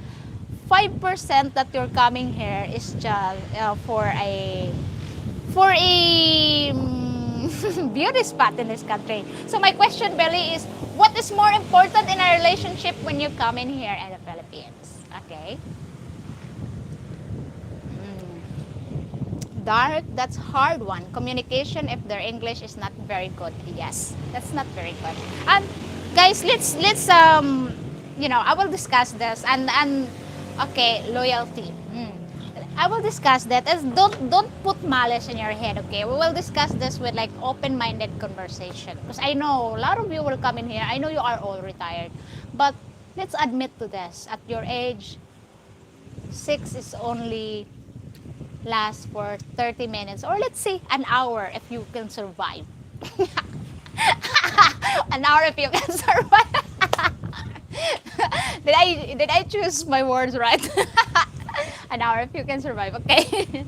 5% that you're coming here is just for a beauty spot in this country. So my question, Belly, is what is more important in a relationship when you come in here in the Philippines? Okay. Dark, that's hard one. Communication if their English is not very good. Yes, that's not very good. And guys, let's I will discuss this and okay, loyalty. I will discuss that. As don't put malice in your head, okay? We will discuss this with like open-minded conversation because I know a lot of you will come in here. I know you are all retired, but let's admit to this. At your age, six is only last for 30 minutes or let's say an hour if you can survive. An hour if you can survive. Did I choose my words right? An hour if you can survive. Okay.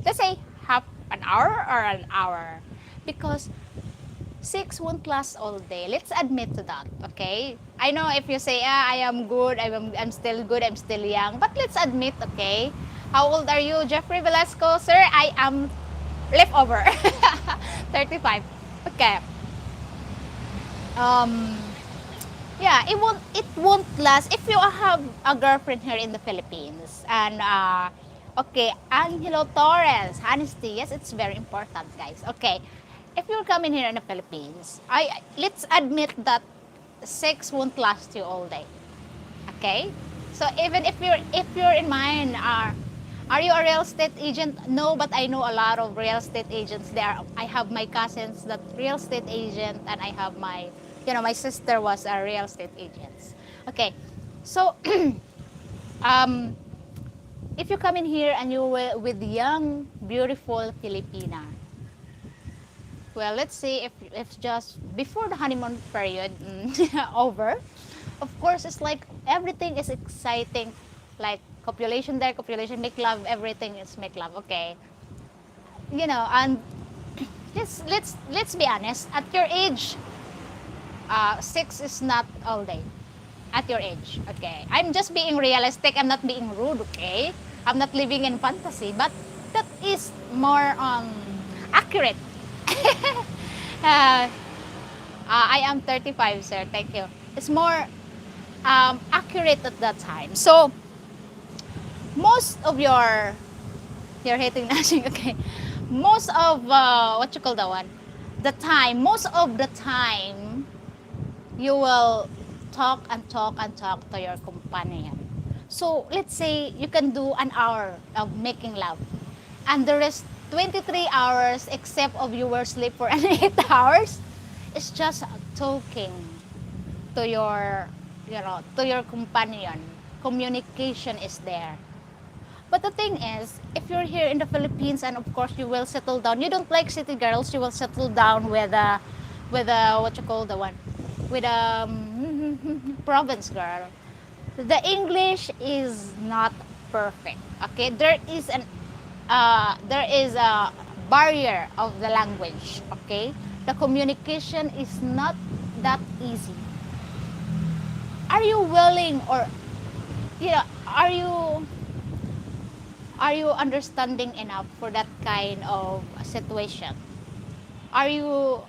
Let's say half an hour or an hour because six won't last all day. Let's admit to that, okay? I know if you say, I am good, I'm still good, I'm still young, but let's admit, okay? How old are you, Jeffrey Velasco? Sir, I am leftover. 35. Okay. Yeah, it won't last if you have a girlfriend here in the Philippines. And okay, Angelo Torres, honesty, yes, it's very important, guys. Okay, if you're coming here in the Philippines, let's admit that sex won't last you all day. Okay, so even if you're in mine, are you a real estate agent? No, but I know a lot of real estate agents there. I have my cousins that real estate agent, and I have my sister was a real estate agent. Okay, so if you come in here and you were with young, beautiful Filipina, well, let's say if just before the honeymoon period over, of course, it's like everything is exciting, like copulation there, copulation, make love, everything is make love. Okay, and let's be honest. At your age, sex is not all day. At your age, okay. I'm just being realistic. I'm not being rude. Okay, I'm not living in fantasy, but that is more accurate. I am 35, sir. Thank you. It's more accurate at that time. So most of you're hating nothing. Okay, most of what you call that one, the time. Most of the time, you will talk and talk and talk to your companion. So let's say you can do an hour of making love, and the rest 23 hours, except of you will sleep for an 8 hours, it's just talking to your companion. Communication is there. But the thing is, if you're here in the Philippines and of course you will settle down, you don't like city girls, you will settle down with a what you call the one, with a province girl. The English is not perfect. Okay, there is a barrier of the language. Okay, the communication is not that easy. Are you willing, or are you understanding enough for that kind of situation? Are you,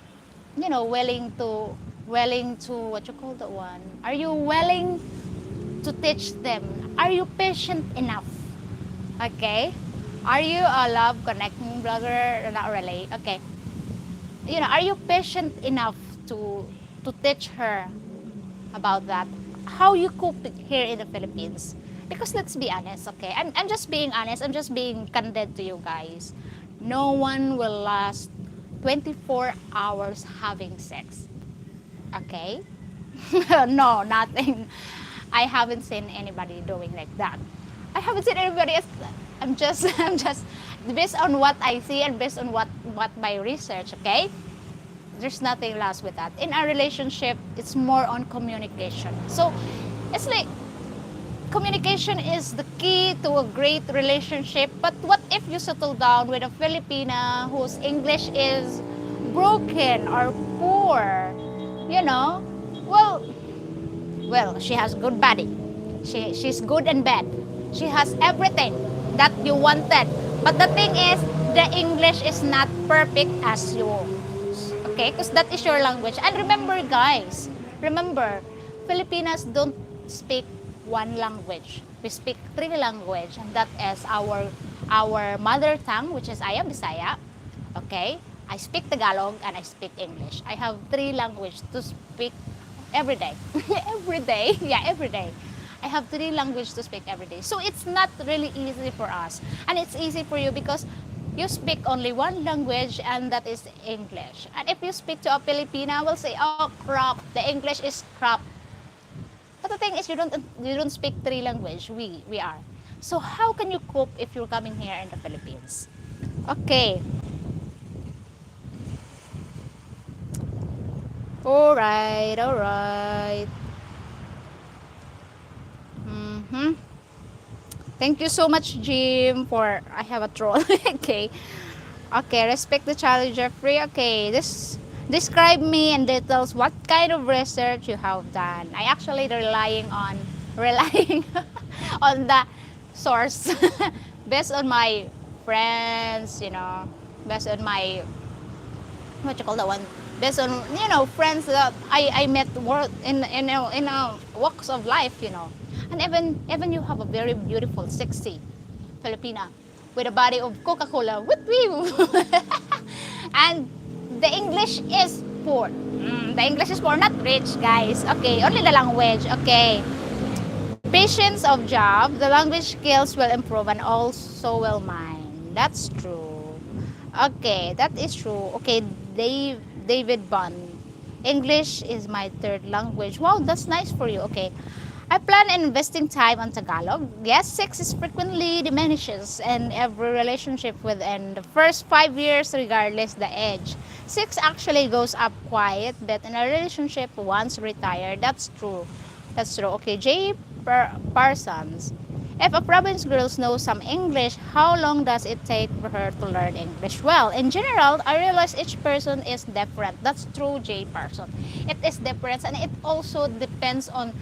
willing to what you call that one? Are you willing to teach them? Are you patient enough? Okay. Are you a love connecting blogger? Not really. Okay. Are you patient enough to teach her about that? How you cope here in the Philippines? Because let's be honest, okay? I'm just being honest. I'm just being candid to you guys. No one will last 24 hours having sex. Okay? No, nothing. I haven't seen anybody doing like that. I haven't seen anybody else. I'm just I'm just based on what I see and based on what my research, okay? There's nothing lost with that. In our relationship, it's more on communication. So, it's like communication is the key to a great relationship. But what if you settle down with a Filipina whose English is broken or poor? You know, well, she has good body. She's good and bad. She has everything that you wanted. But the thing is, the English is not perfect as you. Okay? Because that is your language. And remember, guys, remember, Filipinas don't speak one language. We speak three language, and that is our mother tongue, which is I am Bisaya. Okay? I speak Tagalog and I speak English. I have three language to speak every day. Every day. Yeah, every day. I have three languages to speak every day. So it's not really easy for us. And it's easy for you because you speak only one language, and that is English. And if you speak to a Filipina, will say, "Oh, crap, the English is crap." But the thing is, you don't speak three language. We are. So how can you cope if you're coming here in the Philippines? Okay. All right. All right. Mm-hmm. Thank you so much, Jim, for I have a troll. Okay. Okay, respect the child, Jeffrey. Okay, this describe me in details what kind of research you have done. I actually relying on the source based on my friends, based on my what you call that one, based on friends that I met work in walks of life, and even you have a very beautiful, sexy Filipina with a body of Coca-Cola. What and the English is poor. The English is poor, not rich, guys. Okay, only the language. Okay. Patience of job, the language skills will improve and also will mind. That's true. Okay, that is true. Okay, David Bond. English is my third language. Wow, that's nice for you. Okay. I plan on investing time on Tagalog. Yes, sex is frequently diminishes in every relationship within the first 5 years, regardless the age. Sex actually goes up quite bit in a relationship once retired. That's true. That's true. Okay, Parsons. If a province girl knows some English, how long does it take for her to learn English? Well, in general, I realize each person is different. That's true, J. Parson. It is different, and it also depends on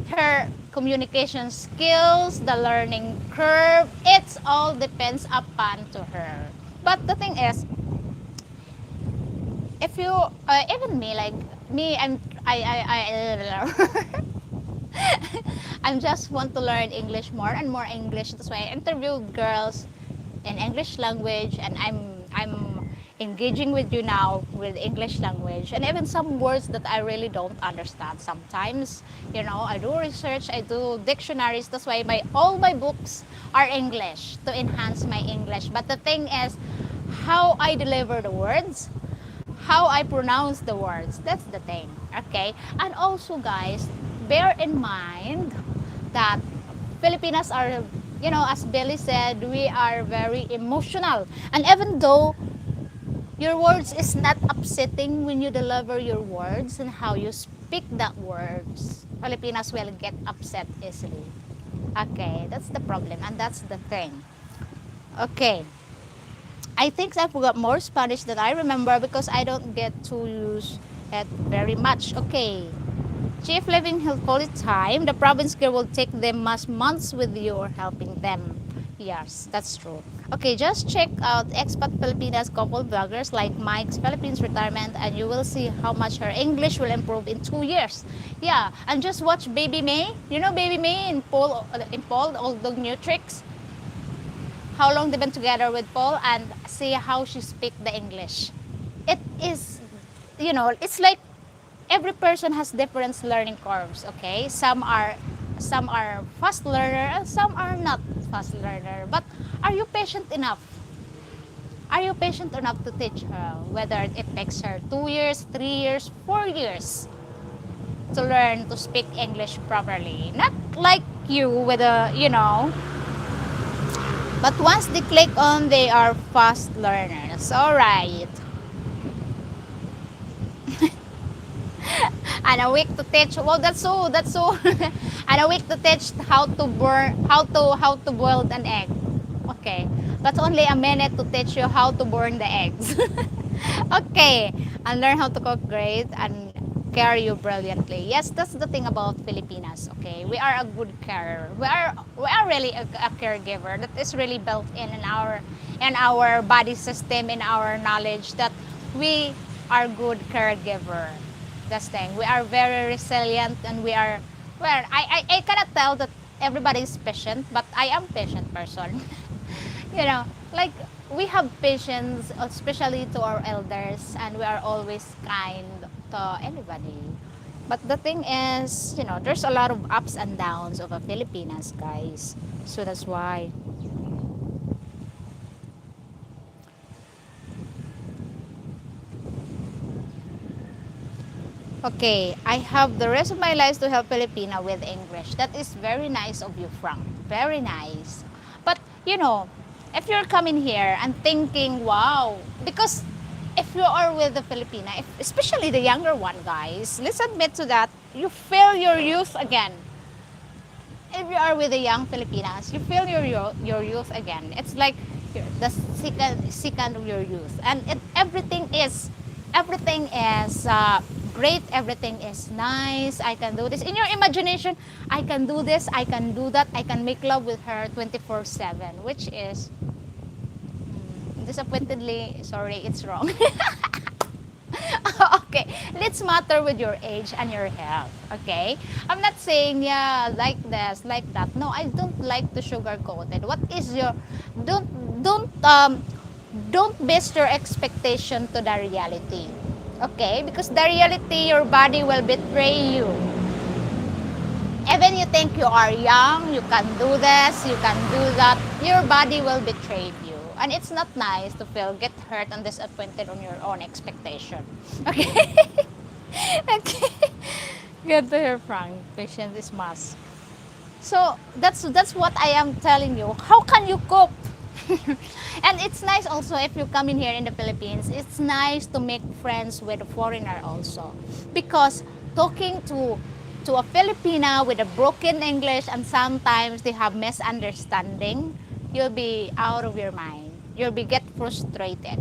her communication skills, the learning curve. It's all depends upon to her. But the thing is, if you even me, like me, I just want to learn English more and more English. That's why I interview girls in English language, and I'm engaging with you now with English language, and even some words that I really don't understand sometimes. I do research, I do dictionaries. That's why all my books are English to enhance my English. But the thing is, how I deliver the words, how I pronounce the words, that's the thing. Okay? And also, guys, bear in mind that Filipinas are, as Billy said, we are very emotional. And even though your words is not upsetting when you deliver your words and how you speak that words, Filipinas will get upset easily. Okay, that's the problem, and that's the thing. Okay. I think I forgot more Spanish than I remember because I don't get to use it very much. Okay. Chief living here full time, the province girl will take them months with you or helping them. Yes, that's true. Okay, just check out expat Filipinas couple vloggers like Mike's Philippines retirement and you will see how much her English will improve in 2 years. Yeah, and just watch Baby May. You know Baby May in Paul, all the new tricks. How long they've been together with Paul and see how she speak the English. It is, it's like every person has different learning curves. Okay, some are fast learner and some are not fast learner. But are you patient enough? Are you patient enough to teach her? Whether it takes her 2 years, 3 years, 4 years to learn to speak English properly. Not like you with but once they click on, they are fast learners. All right. And a week to teach. Well, that's so. And a week to teach how to boil an egg. Okay, that's only a minute to teach you how to burn the eggs. Okay, and learn how to cook great and care you brilliantly. Yes, that's the thing about Filipinas. Okay, we are a good carer. We are really a caregiver. That is really built in our body system, in our knowledge that we are good caregiver. That's the thing. We are very resilient and we are. Well, I cannot tell that everybody is patient, but I am patient person. Like we have patience, especially to our elders, and we are always kind to anybody. But the thing is, there's a lot of ups and downs of a Filipinas, guys. So that's why. Okay, I have the rest of my life to help Filipina with English. That is very nice of you, Frank. Very nice. But, if you're coming here and thinking, wow, because if you are with the Filipina, especially the younger one, guys, let's admit to that, you feel your youth again. If you are with the young Filipinas, you feel your youth again. It's like the second of your youth. And everything is great, everything is nice. I can do this. In your imagination, I can do this, I can do that, I can make love with her 24/7, which is disappointedly, sorry, it's wrong. Okay, let's matter with your age and your health. Okay, I'm not saying like this, like that. No, I don't like to sugarcoat it. What is your don't don't um don't base your expectation to the reality. Okay, because the reality, your body will betray you. Even you think you are young, you can do this, you can do that, your body will betray you. And it's not nice to get hurt and disappointed on your own expectation. Okay? Okay. Good to hear, Frank. Patience is must. So that's what I am telling you. How can you cope? And it's nice also if you come in here in the Philippines, it's nice to make friends with a foreigner also. Because talking to a Filipina with a broken English and sometimes they have misunderstanding, you'll be out of your mind. You'll be get frustrated.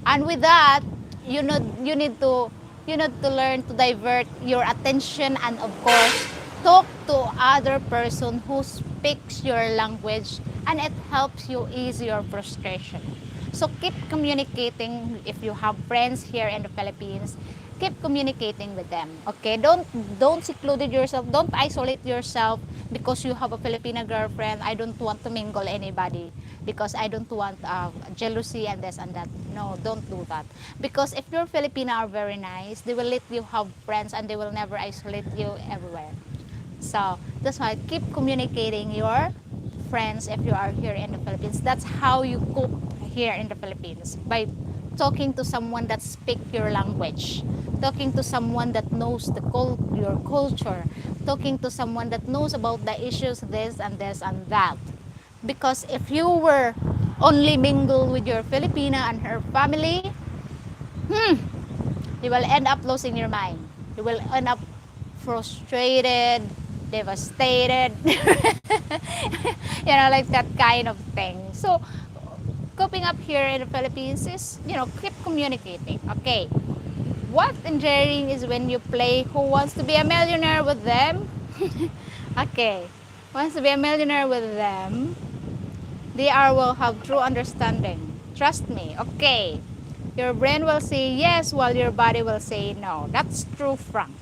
And with that, you need to learn to divert your attention and of course talk to other person who speaks your language and it helps you ease your frustration. So keep communicating. If you have friends here in the Philippines, keep communicating with them. Okay, don't seclude yourself, don't isolate yourself because you have a Filipina girlfriend. I don't want to mingle anybody because I don't want jealousy and this and that. No, don't do that. Because if your Filipina are very nice, they will let you have friends and they will never isolate you everywhere. So that's why keep communicating your friends if you are here in the Philippines. That's how you cope here in the Philippines, by talking to someone that speaks your language, talking to someone that knows your culture, talking to someone that knows about the issues this and this and that. Because if you were only mingle with your Filipina and her family, you will end up losing your mind. You will end up frustrated, devastated, like that kind of thing. So coping up here in the Philippines is, keep communicating. Okay, What endearing is when you play Who Wants to Be a Millionaire with them? Okay. Wants to be a millionaire with them. They will have true understanding. Trust me. Okay. Your brain will say yes while your body will say no. That's true, Frank.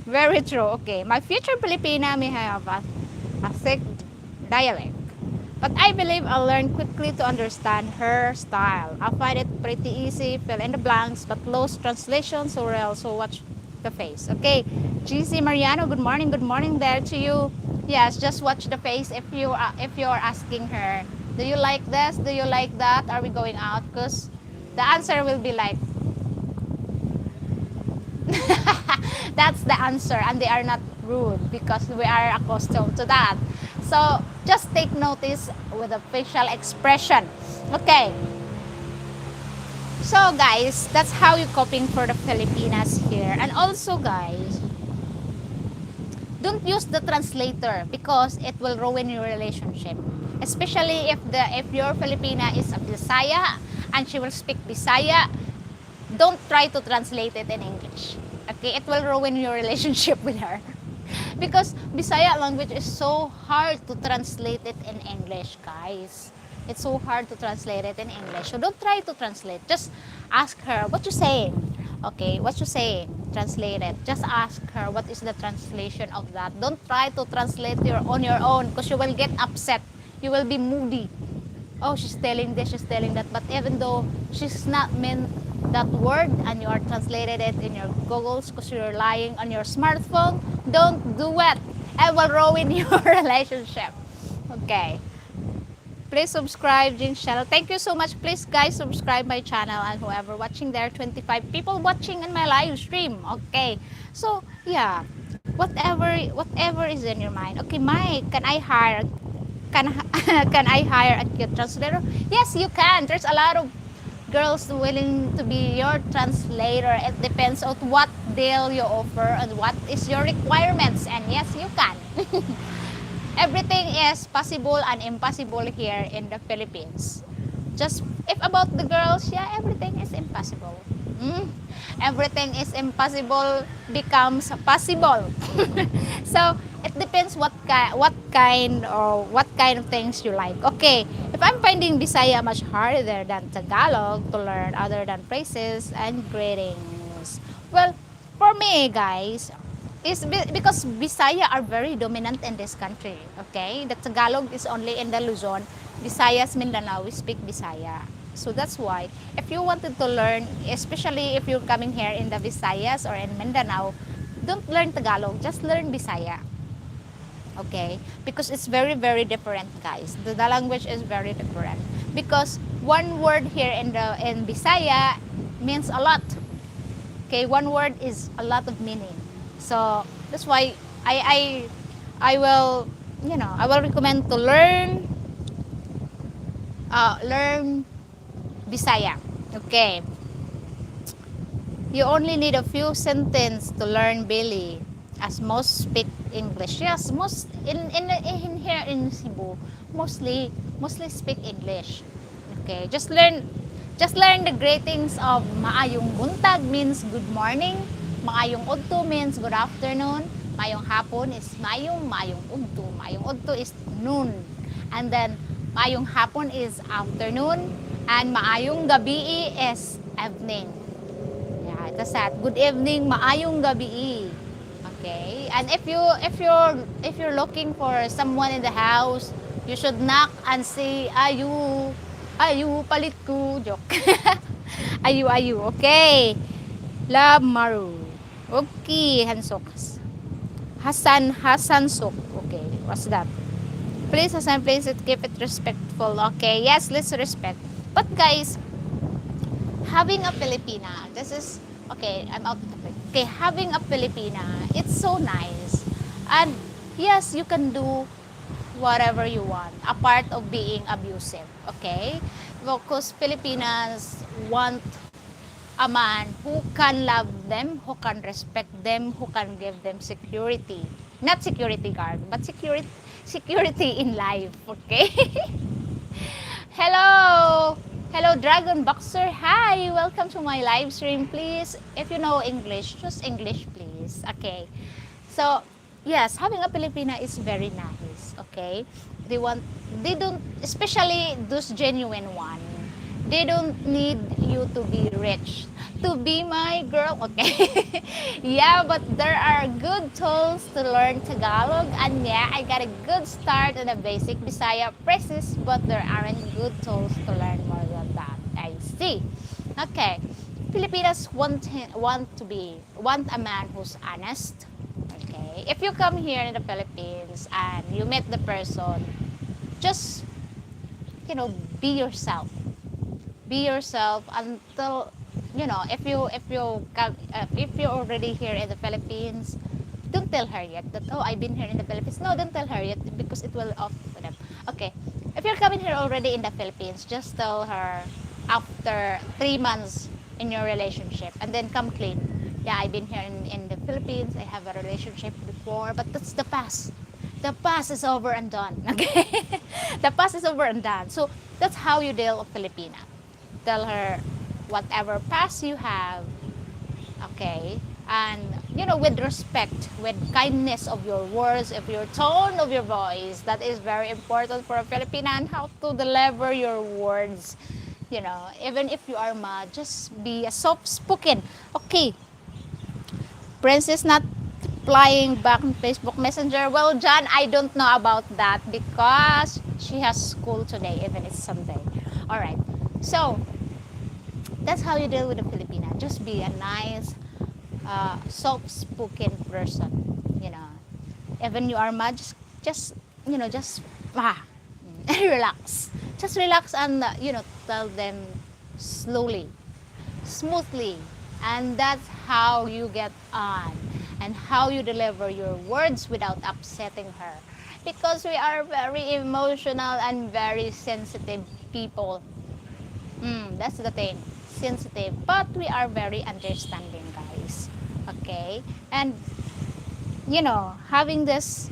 Very true. Okay. My future Filipina may have a thick dialect. But I believe I'll learn quickly to understand her style. I find it pretty easy, fill in the blanks, but lost translations or else, so watch the face. Okay, GC Mariano, good morning there to you. Yes, just watch the face if you're asking her, do you like this? Do you like that? Are we going out? Because the answer will be like, that's the answer, and they are not rude because we are accustomed to that. So just take notice with the facial expression. Okay. So guys, that's how you're coping for the Filipinas here. And also guys, don't use the translator because it will ruin your relationship. Especially if your Filipina is a Bisaya and she will speak Bisaya, don't try to translate it in English. Okay, it will ruin your relationship with her. Because Bisaya language is so hard to translate it in English, guys. It's so hard to translate it in English. So don't try to translate. Just ask her, what you saying? Okay, what you saying? Translate it. Just ask her, what is the translation of that? Don't try to translate on your own because you will get upset. You will be moody. Oh, she's telling this, she's telling that. But even though she's not meant that word and you are translated it in your Googles because you're lying on your smartphone, don't do it. It will ruin your relationship. Okay. Please subscribe Jin's channel. Thank you so much. Please guys subscribe my channel, and whoever watching there, 25 people watching in my live stream. Okay. So yeah, whatever is in your mind. Okay, Mike, can I hire can I hire a cute translator? Yes, you can. There's a lot of girls willing to be your translator. It depends on what deal you offer and what is your requirements. And yes, you can. Everything is possible and impossible here in the Philippines. Just if about the girls, yeah, everything is impossible. Everything is impossible becomes possible. So it depends what kind of things you like. Okay, if I'm finding Bisaya much harder than Tagalog to learn other than phrases and greetings. Well, for me guys, is because Bisaya are very dominant in this country. Okay, the Tagalog is only in the Luzon. Visayas, Mindanao, we speak Bisaya. So that's why if you wanted to learn, especially if you're coming here in the Visayas or in Mindanao, don't learn Tagalog, just learn Bisaya. Okay, because it's very different guys. The language is very different because one word here in Bisaya means a lot. Okay, one word is a lot of meaning. So that's why I will I will recommend to learn Bisaya. Okay, you only need a few sentences to learn Billy, as most speak English. Yes, most in here in Cebu, mostly speak English. Okay, just learn the greetings of maayong buntag means good morning, maayong udto means good afternoon, maayong hapon is maayong udto, maayong udto is noon, and then maayong hapon is afternoon, and maayong gabi is evening. Yeah, that's that. Good evening, maayong gabi. Okay, and if you're looking for someone in the house, you should knock and say ayu palit ko, joke. ayu, okay. Love Maru, okay. Hasan Sok, okay. What's that? Please Hasan, please keep it respectful. Okay, yes, let's respect. But guys, having a Filipina, this is okay. I'm out of topic. Okay, having a Filipina, it's so nice. And yes, you can do whatever you want, apart of being abusive. Okay? Because Filipinas want a man who can love them, who can respect them, who can give them security. Not security guard, but security in life. Okay? Hello! Hello, Dragon Boxer. Hi, welcome to my live stream. Please, if you know English, just English, please. Okay. So, yes, having a Filipina is very nice. Okay. They want, they don't, especially those genuine one. They don't need you to be rich to be my girl. Okay. Yeah, but there are good tools to learn Tagalog, and yeah, I got a good start in the basic Bisaya phrases, but there aren't good tools to learn more than that. I see. Okay. Filipinas want a man who's honest. Okay. If you come here in the Philippines and you meet the person, just be yourself. Be yourself until if you're already here in the Philippines, don't tell her yet that, oh, I've been here in the Philippines. No, don't tell her yet because it will off to them. Okay, if you're coming here already in the Philippines, just tell her after 3 months in your relationship, and then come clean. Yeah, I've been here in the Philippines. I have a relationship before, but that's the past. The past is over and done. Okay, the past is over and done. So that's how you deal with Filipina. Tell her whatever past you have, okay, and with respect, with kindness of your words, of your tone of your voice. That is very important for a Filipina, and how to deliver your words. Even if you are mad, just be a soft spoken. Okay, Princess not replying back on Facebook Messenger. Well, John, I don't know about that because she has school today, even it's Sunday. All right, so that's how you deal with a Filipina. Just be a nice, soft-spoken person. You know, even you are mad, just relax. Just relax and tell them slowly, smoothly, and that's how you get on and how you deliver your words without upsetting her. Because we are very emotional and very sensitive people. That's the thing, sensitive, but we are very understanding, guys. Okay, and having this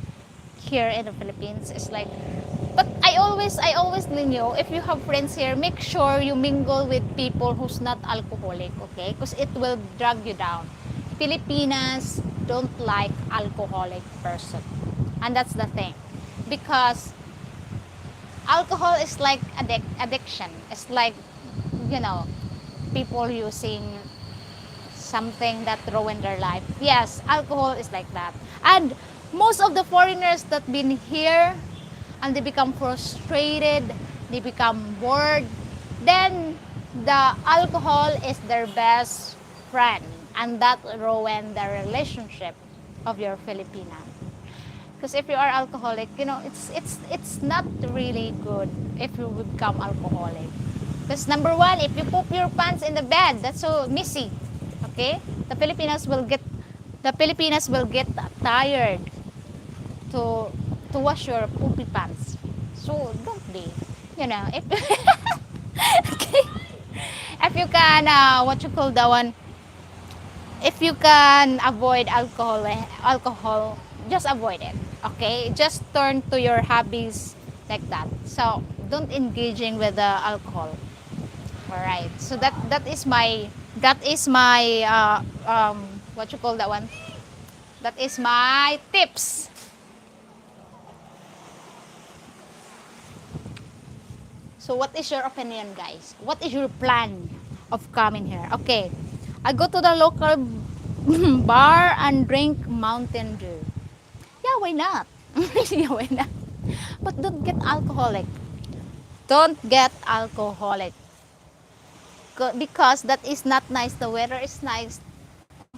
here in the Philippines is like, but I always if you have friends here, make sure you mingle with people who's not alcoholic, okay? Because it will drag you down. Filipinas don't like alcoholic person, and that's the thing, because alcohol is like addiction. It's like people using something that ruin their life. Yes, alcohol is like that. And most of the foreigners that been here and they become frustrated, they become bored, then the alcohol is their best friend, and that ruin the relationship of your Filipina. Because if you are alcoholic, it's not really good if you become alcoholic. Because number one, if you poop your pants in the bed, that's so messy. Okay, the Filipinas will get tired to wash your poopy pants. So don't be, if okay, if you can what you call that one, if you can avoid alcohol, just avoid it. Okay, just turn to your hobbies like that. So don't engaging with the alcohol. All right. So that is my what you call that one? That is my tips. So what is your opinion, guys? What is your plan of coming here? Okay, I go to the local bar and drink Mountain Dew. Yeah, why not? Yeah, why not? But don't get alcoholic. Don't get alcoholic. Because that is not nice. The weather is nice.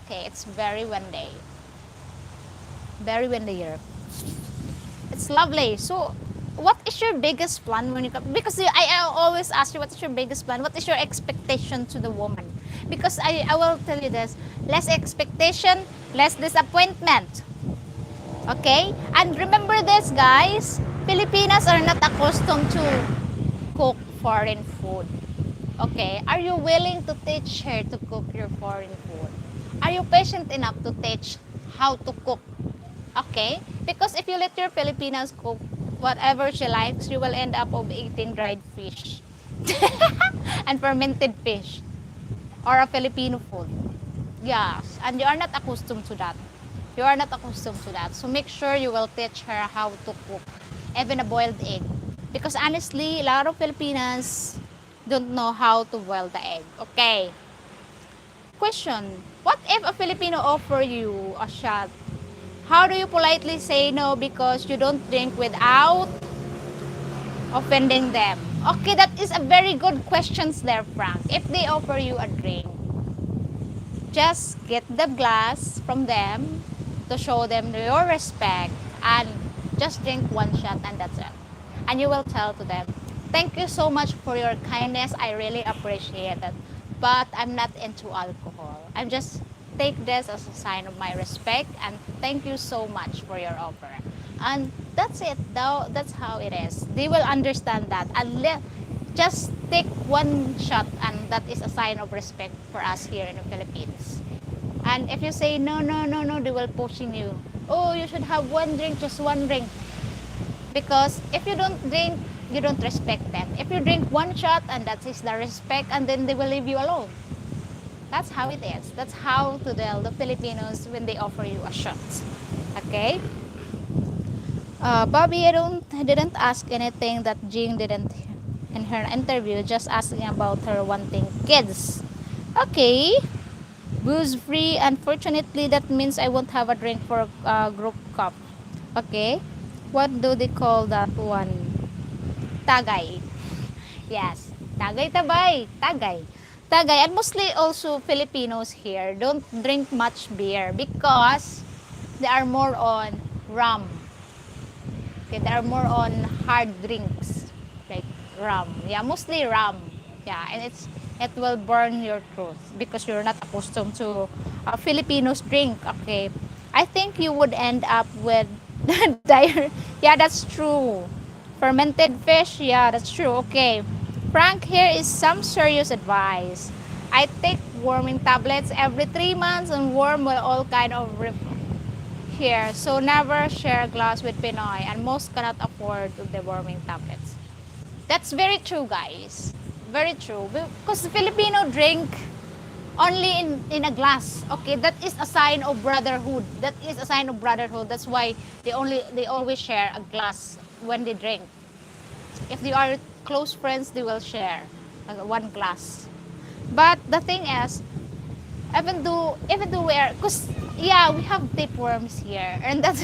Okay, it's very windy. Very windy here. It's lovely. So, what is your biggest plan when you come? Because I always ask you, what is your biggest plan? What is your expectation to the woman? Because I will tell you this: less expectation, less disappointment. Okay? And remember this, guys: Filipinas are not accustomed to cook foreign food. Okay? Are you willing to teach her to cook your foreign food? Are you patient enough to teach how to cook? Okay? Because if you let your Filipinas cook whatever she likes, you will end up of eating dried fish. and fermented fish or a Filipino food. Yes, and you are not accustomed to that. You are not accustomed to that. So make sure you will teach her how to cook, even a boiled egg. Because honestly, a lot of Filipinas don't know how to boil the egg. Okay. Question. What if a Filipino offer you a shot? How do you politely say no because you don't drink without offending them? Okay, that is a very good question there, Frank. If they offer you a drink, just get the glass from them to show them your respect and just drink one shot and that's it. And you will tell to them, thank you so much for your kindness. I really appreciate it. But I'm not into alcohol. I'm just take this as a sign of my respect and thank you so much for your offer. And that's it. Though that's how it is. They will understand that and just take one shot and that is a sign of respect for us here in the Philippines. And if you say no, no, no, no, they will pushing you. Oh, you should have one drink, just one drink. Because if you don't drink, you don't respect them. If you drink one shot and that is the respect and then they will leave you alone. That's how it is. That's how to tell the Filipinos when they offer you a shot. Okay? Bobby, I didn't ask anything that Jing didn't in her interview, just asking about her wanting kids. Okay, booze free. Unfortunately, that means I won't have a drink for a group cup. Okay, what do they call that one? Tagay. Yes, tagay tabay, tagay. Tagay, and mostly also Filipinos here don't drink much beer because they are more on rum. Okay, they are more on hard drinks like rum. Yeah, mostly rum. Yeah, and it will burn your throat because you're not accustomed to Filipinos drink. Okay, I think you would end up with diarrhea. Yeah, that's true. Fermented fish. Yeah, that's true. Okay, Frank, here is some serious advice. I take warming tablets every 3 months and warm with all kind of here. So never share a glass with Pinoy and most cannot afford the warming tablets. That's very true, guys. Very true. Because Filipino drink only in a glass. Okay, that is a sign of brotherhood. That is a sign of brotherhood. That's why they always share a glass when they drink. If they are close friends, they will share one glass. But the thing is, even though we're, because yeah, we have tapeworms here, and that's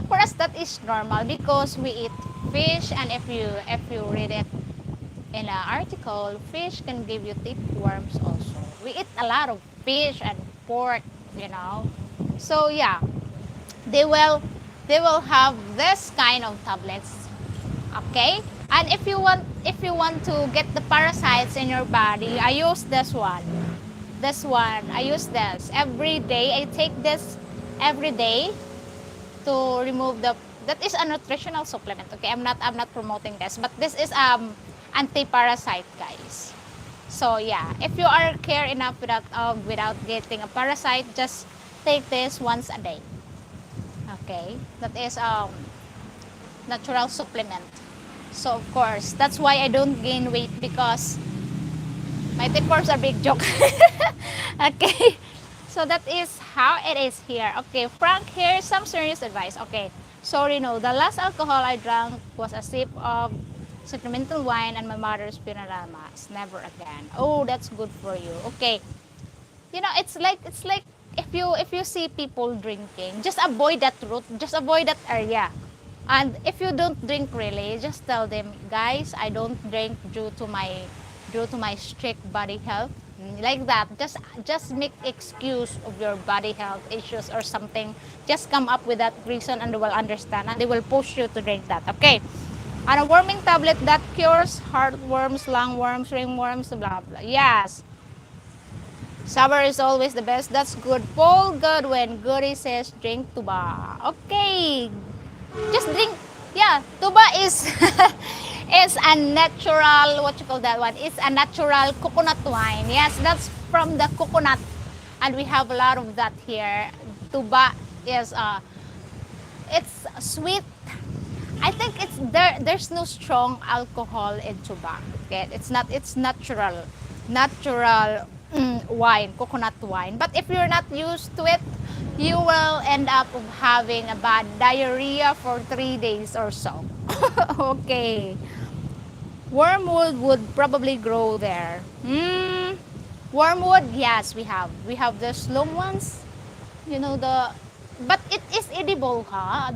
for us that is normal because we eat fish, and if you read it in an article, fish can give you tapeworms also. We eat a lot of fish and pork, you know. So yeah, they will have this kind of tablets. Okay, and if you want to get the parasites in your body, I use this one. I use this every day. I take this every day to remove the, that is a nutritional supplement. Okay, I'm not promoting this, but this is anti-parasite, guys. So yeah, if you are care enough without getting a parasite, just take this once a day. Okay, that is natural supplement. So of course, that's why I don't gain weight because my tapeworms are big joke. Okay, so that is how it is here. Okay, Frank, here is some serious advice. Okay, sorry, no, the last alcohol I drank was a sip of sacramental wine and my mother's funeral mass. Never again. Oh, that's good for you. Okay, you know, it's like if you see people drinking, just avoid that route, just avoid that area. And if you don't drink really, just tell them, guys, I don't drink due to my strict body health. Like that, just make excuse of your body health issues or something. Just come up with that reason and they will understand and they will push you to drink that. Okay. And a warming tablet that cures heartworms, lungworms, ringworms, blah blah. Yes. Sour is always the best. That's good. Paul Goodwin, Goody says drink tuba. Okay. Just drink. Yeah, tuba is is a natural, what you call that one? It's a natural coconut wine. Yes, that's from the coconut, and we have a lot of that here. Tuba is it's sweet I think it's there. There's no strong alcohol in tobacco. Okay, it's not. It's natural wine, coconut wine. But if you're not used to it, you will end up having a bad diarrhea for 3 days or so. Okay, wormwood would probably grow there. Wormwood, yes, we have. We have the slow ones. You know the, but it is edible, huh?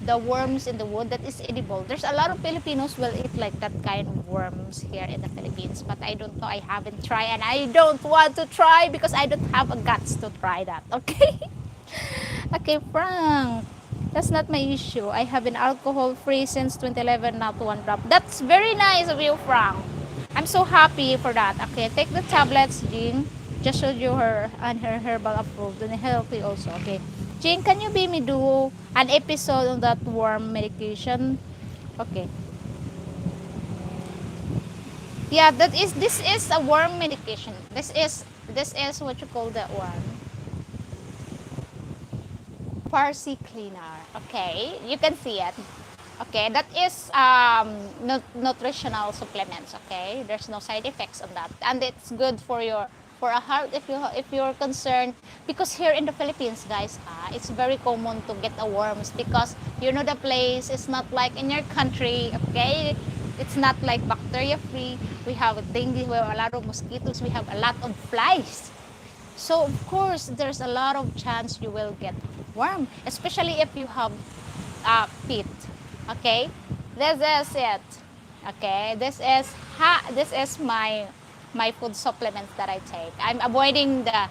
The worms in the wood that is edible. There's a lot of Filipinos will eat like that kind of worms here in the Philippines, but I don't know. I haven't tried, and I don't want to try because I don't have a guts to try that. Okay. Okay, Frank. That's not my issue. I have been alcohol free since 2011, not one drop. That's very nice of you, Frank. I'm so happy for that. Okay, take the tablets, Jean. Just showed you her and her herbal approved and healthy also. Okay, Jean, can you be me do an episode on that worm medication? Okay. Yeah, that is this is a worm medication. This is what you call that one. Parsi cleaner. Okay, you can see it. Okay, that is nutritional supplements. Okay, there's no side effects on that, and it's good for your for a heart if you're concerned, because here in the Philippines, guys, it's very common to get a worms because you know the place is not like in your country. Okay, it's not like bacteria free. We have dengue, we have a lot of mosquitoes, we have a lot of flies. So of course, there's a lot of chance you will get worm, especially if you have pit. Okay, this is it. Okay, this is my food supplements that I take. I'm avoiding the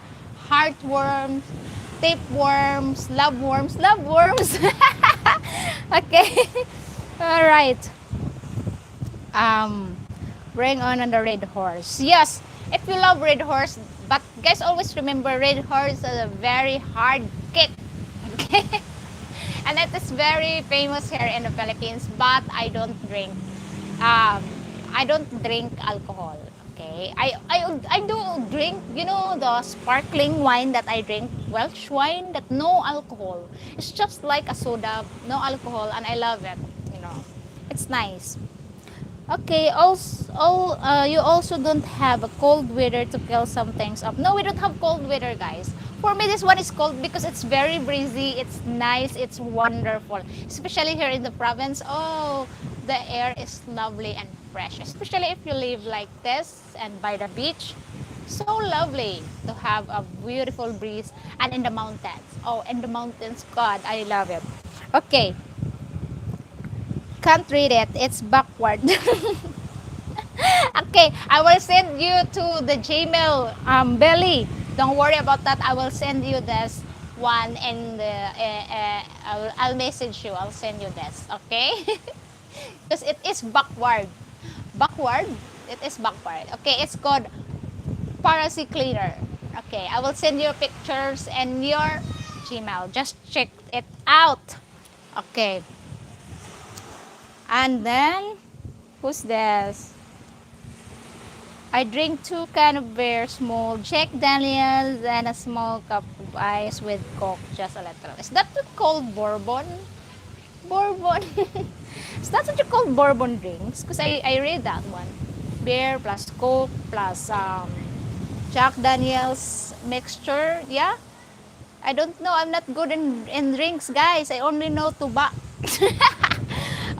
heartworms, tapeworms, love worms. Okay, all right. Um, bring on the red horse. Yes, if you love red horse, but guys always remember red horse is a very hard kick. Okay. And it is very famous here in the Philippines, but um, I don't drink alcohol. Okay, I do drink, you know, the sparkling wine that I drink, Welsh wine, that no alcohol. It's just like a soda, no alcohol, and I love it. You know, it's nice. Okay, you also don't have a cold weather to kill some things up. No, we don't have cold weather, guys. For me, this one is cold because it's very breezy, it's nice, it's wonderful. Especially here in the province, oh, the air is lovely and fresh. Especially if you live like this and by the beach. So lovely to have a beautiful breeze, and in the mountains. Oh, in the mountains, God, I love it. Okay, can't read it, it's backward. Okay, I will send you to the Gmail, Belly. Don't worry about that. I will send you this one, and I'll message you. I'll send you this. Okay, because it is backward. Backward. It is backward. Okay, it's called Parasi Cleaner. Okay, I will send you pictures and your Gmail. Just check it out. Okay. And then, who's this? I drink 2 cans of beer, small Jack Daniels, and a small cup of ice with Coke, just a little. Is that what you call Bourbon? Bourbon. Is that what you call Bourbon drinks? Because I read that one. Beer plus Coke plus Jack Daniels mixture. Yeah? I don't know. I'm not good in drinks, guys. I only know tuba.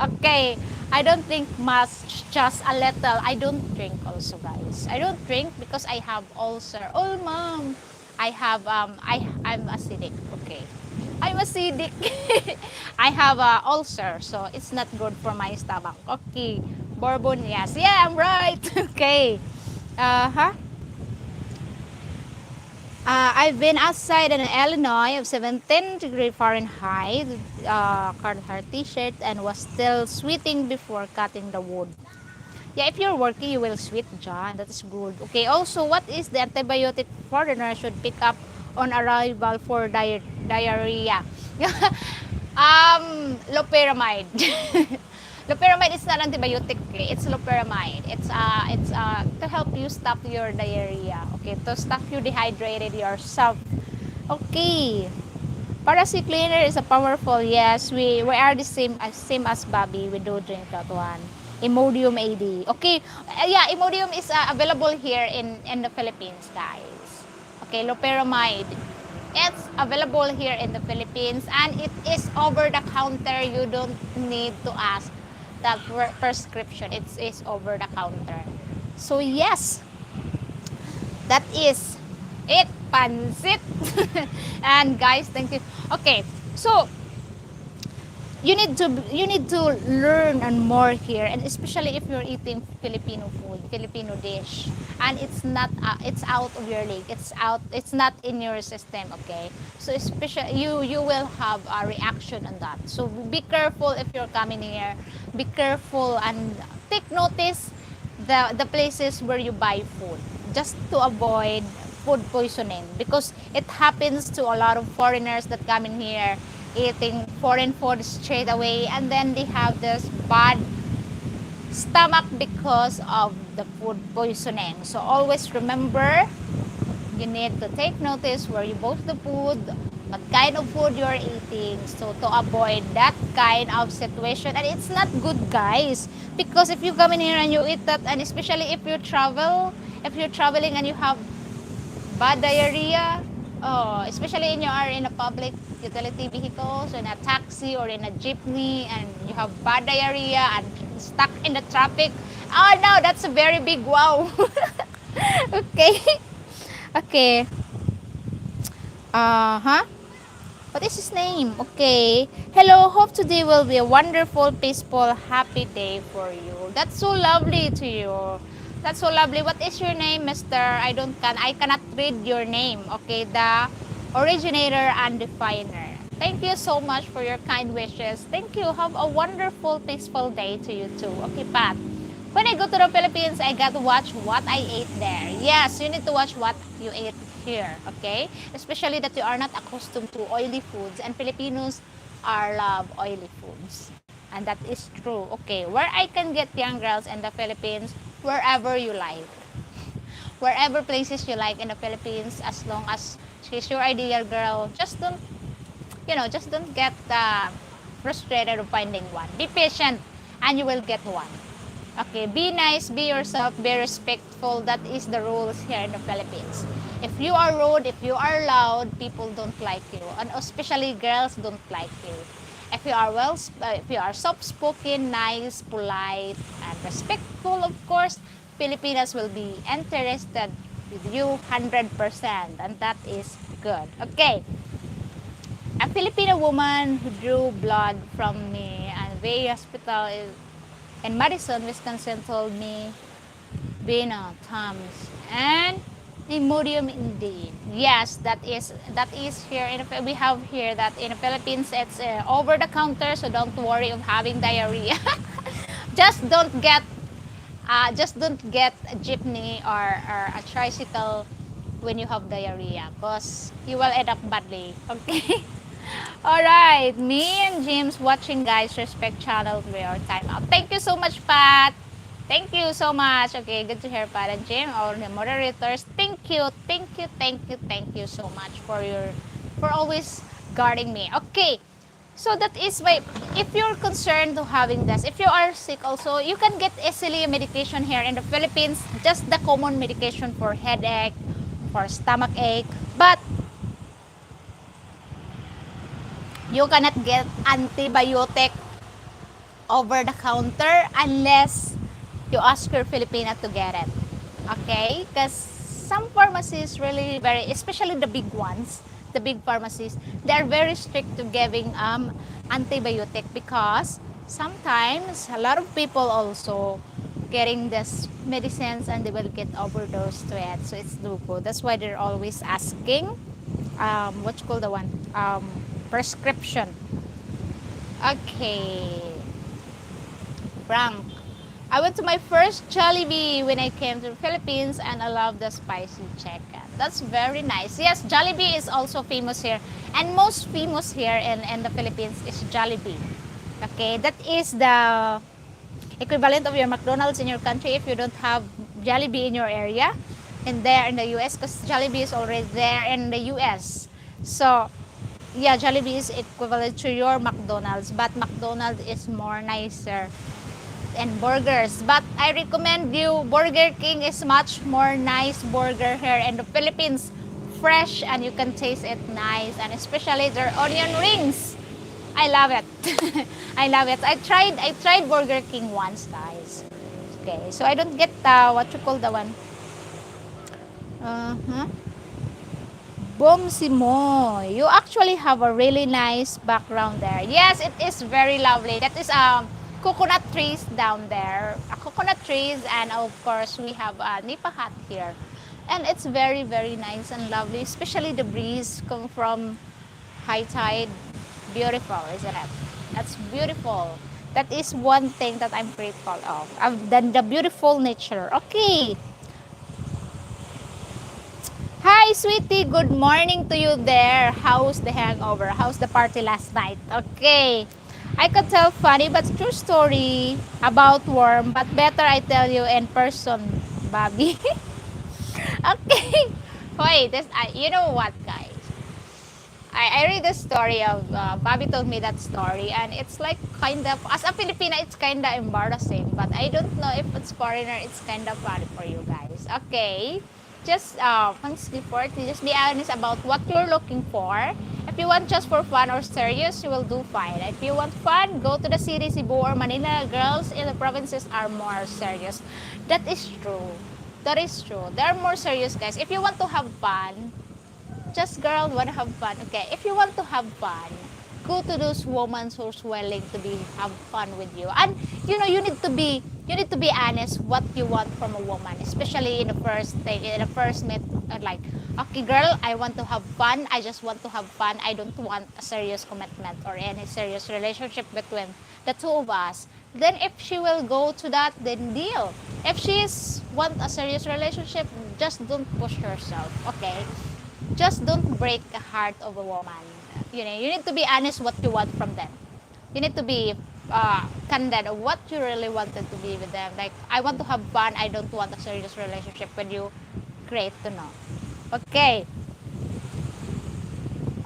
Okay, I don't drink much, just a little. I don't drink also, guys. I don't drink because I have ulcer. Oh, mom, I have I'm acidic. Okay, I'm acidic. I have a ulcer, so it's not good for my stomach. Okay, Bourbon, yes, yeah, I'm right. Okay, huh. I've been outside in Illinois of 17 degree Fahrenheit, Carhartt t-shirt, and was still sweating before cutting the wood. Yeah, if you're working, you will sweat, John. That is good. Okay, also, what is the antibiotic foreigner should pick up on arrival for diarrhea? Loperamide. Loperamide is not antibiotic. Okay? It's loperamide. It's to help you stop your diarrhea. Okay, to stop you dehydrated yourself. Okay. Paracy cleaner is a powerful. Yes, we are the same as Bobby. We do drink that one. Imodium AD. Okay, yeah, Imodium is available here in the Philippines, guys. Okay, loperamide. It's available here in the Philippines and it is over the counter. You don't need to ask that prescription. It's over the counter. So yes, that is it. Pansit. And guys, thank you. Okay, so you need to learn and more here, and especially if you're eating Filipino food, Filipino dish, and it's out of your league, it's not in your system. Okay, so especially you will have a reaction on that, so be careful if you're coming here. Be careful and take notice the places where you buy food, just to avoid food poisoning, because it happens to a lot of foreigners that come in here eating foreign food straight away, and then they have this bad stomach because of the food poisoning. So always remember, you need to take notice where you bought the food, what kind of food you're eating, so to avoid that kind of situation. And it's not good, guys, because if you come in here and you eat that, and especially if if you're traveling and you have bad diarrhea, oh, especially in you are in a public utility vehicle, so in a taxi or in a jeepney, and you have bad diarrhea and stuck in the traffic. Oh no, that's a very big wow. Okay. Okay. Uh-huh. What is his name? Okay. Hello, hope today will be a wonderful, peaceful, happy day for you. That's so lovely to you. That's so lovely. What is your name, Mister? I cannot read your name. Okay, the originator and definer. Thank you so much for your kind wishes. Thank you. Have a wonderful, peaceful day to you too. Okay, Pat. When I go to the Philippines, I got to watch what I ate there. Yes, you need to watch what you ate here, okay? Especially that you are not accustomed to oily foods, and Filipinos are love oily foods. And that is true. Okay, where I can get young girls in the Philippines, wherever you like. Wherever places you like in the Philippines, as long as she's your ideal girl, just don't get frustrated of finding one. Be patient and you will get one. Okay, be nice, be yourself, be respectful. That is the rules here in the Philippines. If you are rude, if you are loud, people don't like you, and especially girls don't like you. If you are if you are soft-spoken, nice, polite, and respectful, of course, Filipinas will be interested with you 100%, and that is good. Okay. A Filipino woman who drew blood from me at VA Hospital in Madison, Wisconsin told me, Bina, Thomas, and Imodium indeed. Yes, that is here we have here that in the Philippines it's over the counter, so don't worry of having diarrhea. just don't get a jeepney or a tricycle when you have diarrhea, because you will end up badly. Okay. All right, me and James watching, guys. Respect channel. We are time out. Thank you so much, Pat. Thank you so much. Okay, good to hear, Pat and Jim, all the moderators. Thank you so much for always guarding me. Okay, so that is my. If you're concerned to having this, if you are sick, also you can get easily a medication here in the Philippines. Just the common medication for headache, for stomach ache, but you cannot get antibiotic over the counter unless you ask your Filipina to get it. Okay? Because some pharmacies really very, especially the big ones, the big pharmacies, they're very strict to giving antibiotic, because sometimes a lot of people also getting this medicines and they will get overdosed to it. So it's no good. That's why they're always asking what you call the one? Prescription. Okay. Frank. I went to my first Jollibee when I came to the Philippines, and I love the spicy chicken. That's very nice. Yes, Jollibee is also famous here. And most famous here in the Philippines is Jollibee. Okay, that is the equivalent of your McDonald's in your country if you don't have Jollibee in your area. And there in the US, because Jollibee is already there in the US. So, yeah, Jollibee is equivalent to your McDonald's, but McDonald's is more nicer and burgers. But I recommend you, Burger King is much more nice burger here in the Philippines. Fresh and you can taste it nice, and especially their onion rings. I love it. I love it. I tried Burger King once, guys. Okay, so I don't get what you call the one. Uh-huh. Bong Simo, you actually have a really nice background there. Yes, it is very lovely. That is coconut trees down there. Coconut trees, and of course we have a nipa hut here. And it's very, very nice and lovely, especially the breeze come from high tide. Beautiful, isn't it? That's beautiful. That is one thing that I'm grateful of. Than the beautiful nature. Okay. Hi, sweetie. Good morning to you there. How's the hangover? How's the party last night? Okay. I could tell funny but true story about worm, but better I tell you in person, Bobby. Okay. Wait, you know what, guys? I read the story of Bobby told me that story, and it's like kind of, as a Filipina, it's kind of embarrassing, but I don't know if it's foreigner, it's kind of funny for you guys. Okay, just thanks before to just be honest about what you're looking for. If you want just for fun or serious, you will do fine. If you want fun, go to the city, Cebu or Manila. Girls in the provinces are more serious. That is true. That is true. They're more serious, guys. If you want to have fun, just girl want to have fun. Okay, if you want to have fun, go to those women who's willing to be have fun with you. And you know, you need to be honest what you want from a woman, especially in the first thing, in the first meet. Like, okay, girl, I want to have fun. I just want to have fun. I don't want a serious commitment or any serious relationship between the two of us. Then if she will go to that, then deal. If she's want a serious relationship, just don't push yourself. Okay, just don't break the heart of a woman. You know, you need to be honest what you want from them. You need to be candid of what you really wanted to be with them. Like, I want to have fun. I don't want a serious relationship with you. Great to know. Okay.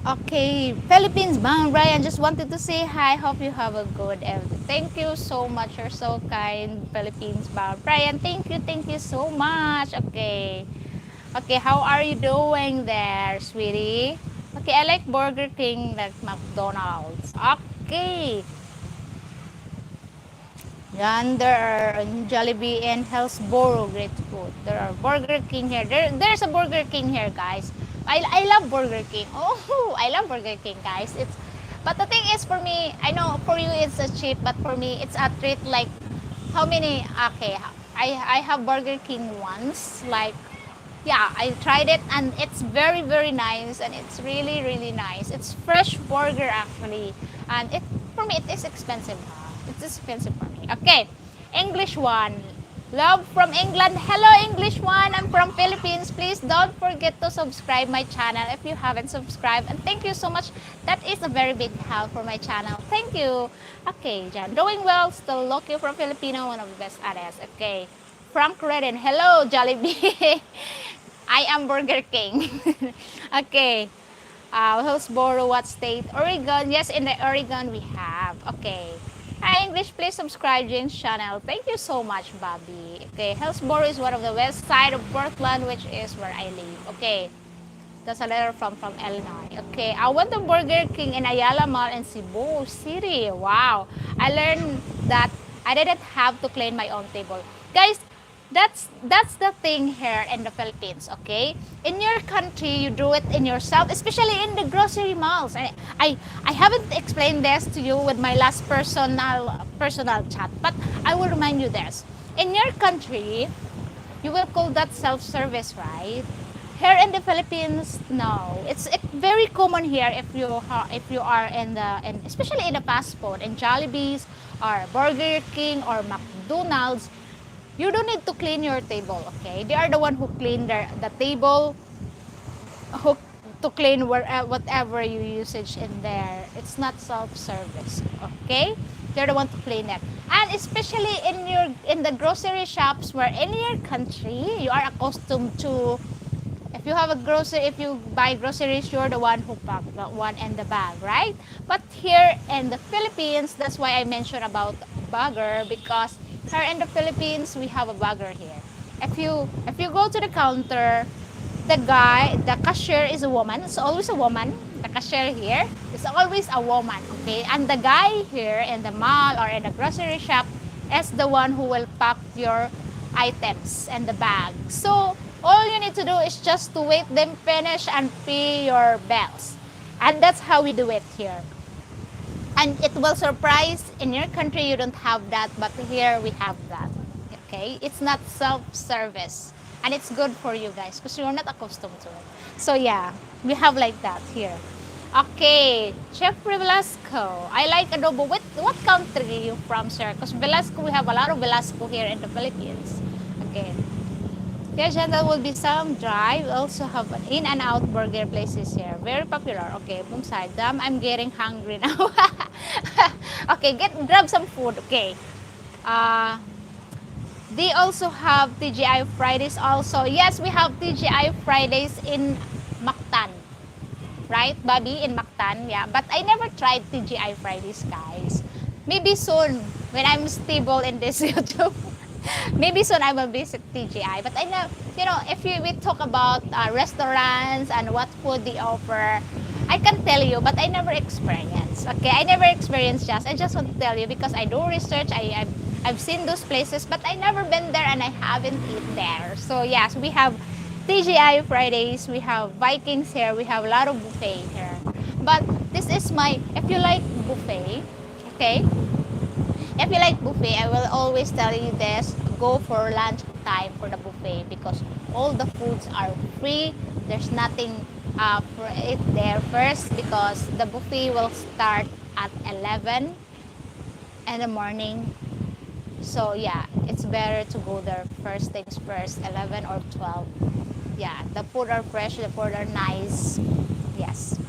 Okay, Philippines, Bang Ryan, just wanted to say hi. Hope you have a good evening. Thank you so much. You're so kind, Philippines, Bang Ryan. Thank you so much. Okay. Okay, how are you doing there, sweetie? Okay, I like Burger King, like McDonald's. Okay. Yan, there are Jollibee and Hillsboro, great food. There are Burger King here. There's a Burger King here, guys. I love Burger King. Oh, I love Burger King, guys. But the thing is, for me, I know for you it's a cheap, but for me it's a treat. Like, how many? Okay, I have Burger King once. Like, yeah, I tried it and it's very, very nice, and it's really, really nice. It's fresh burger actually, and it for me it is expensive. It's expensive for me. Okay, English one. Love from England. Hello, English one. I'm from Philippines. Please don't forget to subscribe my channel if you haven't subscribed. And thank you so much. That is a very big help for my channel. Thank you. Okay, Jan. Doing well. Still looking for Filipino. One of the best areas. Okay. Frank Redden. Hello, Jollibee. I am Burger King. Okay. Hillsboro, what state? Oregon. Yes, in the Oregon we have. Okay. Hi, English. Please subscribe Jane's channel. Thank you so much, Bobby. Okay. Hillsboro is one of the west side of Portland, which is where I live. Okay. That's a letter from Illinois. Okay. I want the Burger King in Ayala Mall in Cebu City. Wow. I learned that I didn't have to clean my own table. Guys, that's the thing here in the Philippines, okay? In your country, you do it in yourself, especially in the grocery malls. I haven't explained this to you with my last personal chat, but I will remind you this. In your country, you will call that self-service, right? Here in the Philippines, no. It's very common here if you are in especially in the fast food, in Jollibee's or Burger King or McDonald's. You don't need to clean your table, okay? They are the one who clean the table, who to clean whatever you usage in there. It's not self-service, okay? They're the one to clean it. And especially in the grocery shops where in your country you are accustomed to If you have a grocery, if you buy groceries, you're the one who pack the one in the bag, right? But here in the Philippines, that's why I mentioned about bagger, because here in the Philippines we have a bagger here. If you go to the counter, the cashier is a woman. It's always a woman. The cashier here is always a woman. Okay, and the guy here in the mall or in the grocery shop is the one who will pack your items and the bag. So all you need to do is just to wait them finish and pay your bills. And that's how we do it here. And it will surprise, in your country you don't have that, but here we have that. Okay, it's not self-service, and it's good for you guys because you're not accustomed to it. So yeah, we have like that here. Okay, Chef Velasco, I like adobo. What country are you from, sir? Because Velasco, we have a lot of Velasco here in the Philippines. Okay. Yes, and there will be some dry. We also have an in and out burger places here. Very popular. Okay, boom side. Damn, I'm getting hungry now. Okay, grab some food. Okay. Uh, they also have TGI Fridays also. Yes, we have TGI Fridays in Mactan. Right, Bobby, in Mactan? Yeah, but I never tried TGI Fridays, guys. Maybe soon, when I'm stable in this YouTube. Maybe soon I will visit TGI. But I know, if we talk about restaurants and what food they offer, I can tell you, but I never experienced. Okay, I never experienced just. I just want to tell you because I do research. I've seen those places, but I never been there and I haven't eaten there. So yes, we have TGI Fridays. We have Vikings here. We have a lot of buffet here. But this is if you like buffet, okay. If you like buffet, I will always tell you this, go for lunch time for the buffet because all the foods are free. There's nothing for it there first because the buffet will start at 11 in the morning. So yeah, it's better to go there first things first, 11 or 12. Yeah, the food are fresh, the food are nice. Yes,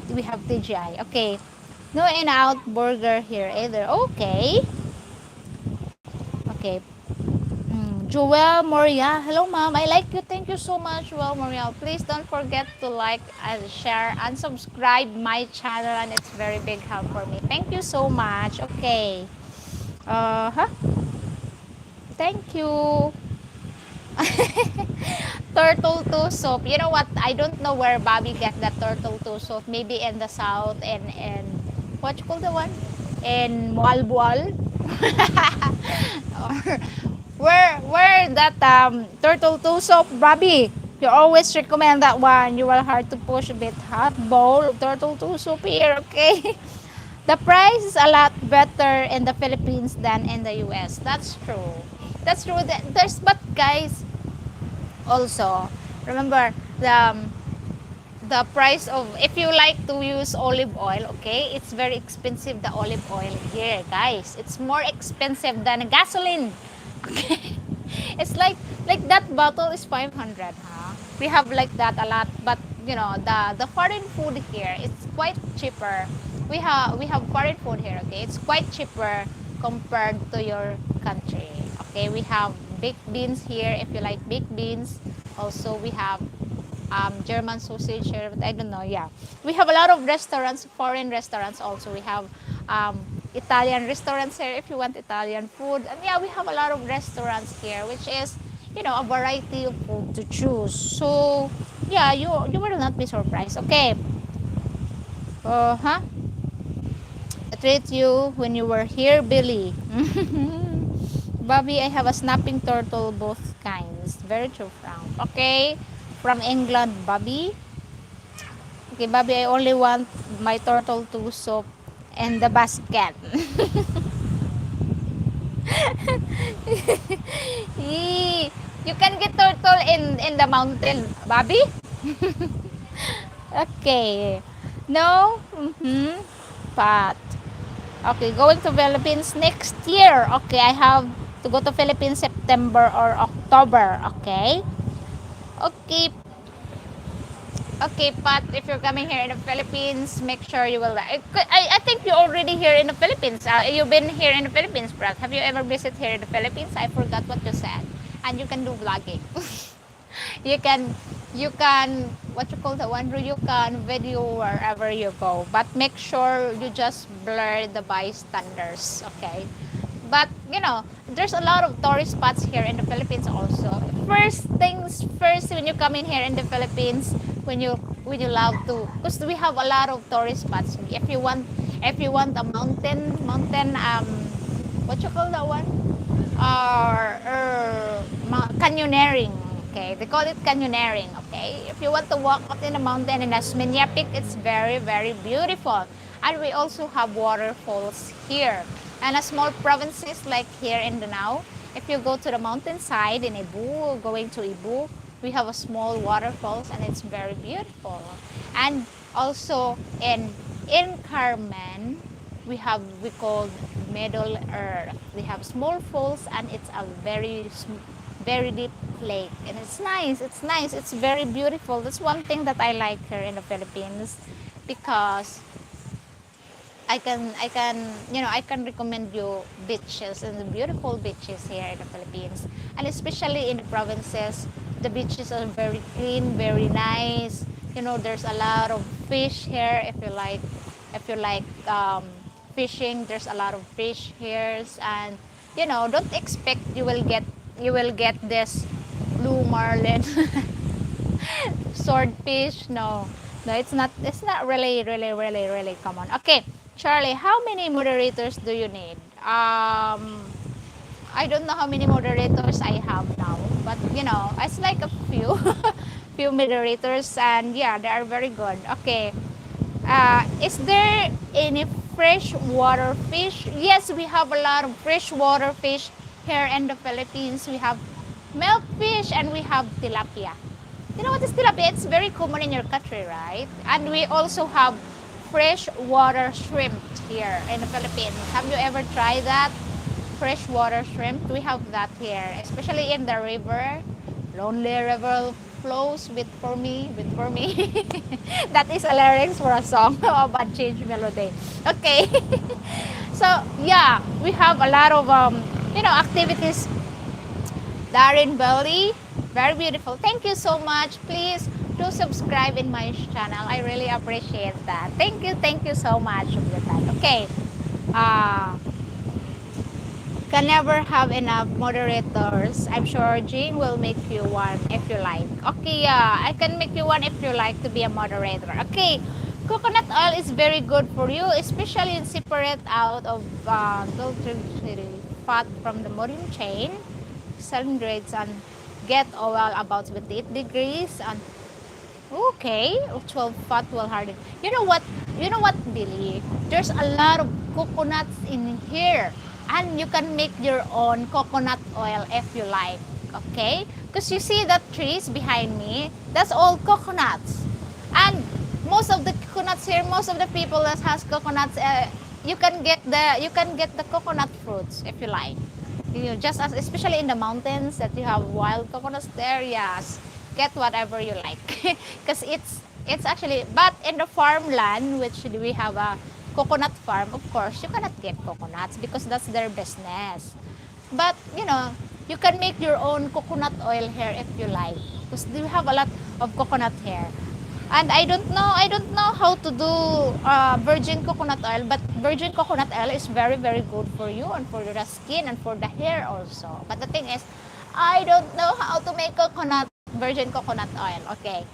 we have TGI. Okay. No In-N-Out burger here either. Okay. Okay. Joel Moria. Hello, ma'am. I like you. Thank you so much, Joel Moria. Please don't forget to like and share and subscribe my channel, and it's very big help for me. Thank you so much. Okay. Thank you. Turtle two soup. You know what? I don't know where Bobby get that turtle two soup. Maybe in the south and what you call the one? In Mualbual. Or where that turtle two soup, Bobby? You always recommend that one. You will hard to push a bit hot bowl of turtle two soup here, okay? The price is a lot better in the Philippines than in the US. That's true. That's true. But guys, also remember the price of, if you like to use olive oil, okay, it's very expensive, the olive oil here, guys. It's more expensive than gasoline. Okay. It's like that bottle is 500, huh? We have like that a lot, but the foreign food here, it's quite cheaper. We have foreign food here, okay? It's quite cheaper compared to your country. Okay, we have baked beans here if you like baked beans. Also, we have German sausage here, but I don't know. Yeah, we have a lot of restaurants, foreign restaurants. Also, we have Italian restaurants here if you want Italian food. And yeah, we have a lot of restaurants here, which is a variety of food to choose. So yeah, you will not be surprised. Okay. I treat you when you were here, Billy. Bobby, I have a snapping turtle, both kinds. Very true, Frank. Okay, from England, Bobby. Okay, Bobby, I only want my turtle to soup and the basket. You can get turtle in the mountain, Bobby. Okay. No? But okay, going to Philippines next year. Okay, I have to go to Philippines September or October. Okay. Okay, but if you're coming here in the Philippines, make sure you will. I think you're already here in the Philippines. You've been here in the Philippines, Brad. Have you ever visited here in the Philippines? I forgot what you said. And you can do vlogging. you can you can, what you call that one, you can video wherever you go, but make sure you just blur the bystanders, okay? But you know, there's a lot of tourist spots here in the Philippines also. First things first, when you come in here in the Philippines, when you love to, because we have a lot of tourist spots. If you want a mountain, what you call that one, or canyoneering. Okay, they call it canyoneering. Okay, if you want to walk up in the mountain in Asminya Peak, it's very very beautiful, and we also have waterfalls here. And a small provinces like here in Danao, if you go to the mountainside in Ibu, going to Ibu, we have a small waterfalls and it's very beautiful. And also in Carmen, we call Middle Earth. We have small falls and it's a very deep lake, and it's nice. It's nice. It's very beautiful. That's one thing that I like here in the Philippines, because I can recommend you beaches and the beautiful beaches here in the Philippines, and especially in the provinces. The beaches are very clean, very nice. There's a lot of fish here. If you like fishing, there's a lot of fish here, and don't expect you will get this blue marlin swordfish. No, it's not really really really really common. Okay, Charlie, how many moderators do you need? I don't know how many moderators I have now, but it's like a few few moderators, and yeah, they are very good. Okay, is there any freshwater fish? Yes, we have a lot of freshwater fish here in the Philippines. We have milkfish and we have tilapia. You know what is tilapia? It's very common in your country, right? And we also have freshwater shrimp here in the Philippines. Have you ever tried that? Freshwater shrimp. We have that here, especially in the river. Lonely river flows with for me. That is a lyrics for a song about change melody. Okay. So yeah, we have a lot of activities. Darren Belly, very beautiful. Thank you so much. Please do subscribe in my channel. I really appreciate that. Thank you so much of your time. Okay. Uh, can never have enough moderators. I'm sure Jean will make you one if you like. Okay, yeah, I can make you one if you like to be a moderator. Okay, coconut oil is very good for you, especially in separate out of filtered fat from the medium chain, 7 grades, and get oil about 28 degrees and okay, 12 fat will harden. You know what? Billy? There's a lot of coconuts in here, and you can make your own coconut oil if you like. Okay? Because you see that trees behind me, that's all coconuts. And most of the coconuts here, most of the people that has coconuts, you can get the coconut fruits if you like. Just as especially in the mountains that you have wild coconuts there, yes, get whatever you like, because it's actually, but in the farmland, which we have a coconut farm, of course you cannot get coconuts because that's their business. But you can make your own coconut oil here if you like, because we have a lot of coconut here. And I don't know how to do virgin coconut oil, but virgin coconut oil is very very good for you and for the skin and for the hair also. But the thing is, I don't know how to make virgin coconut oil. Okay,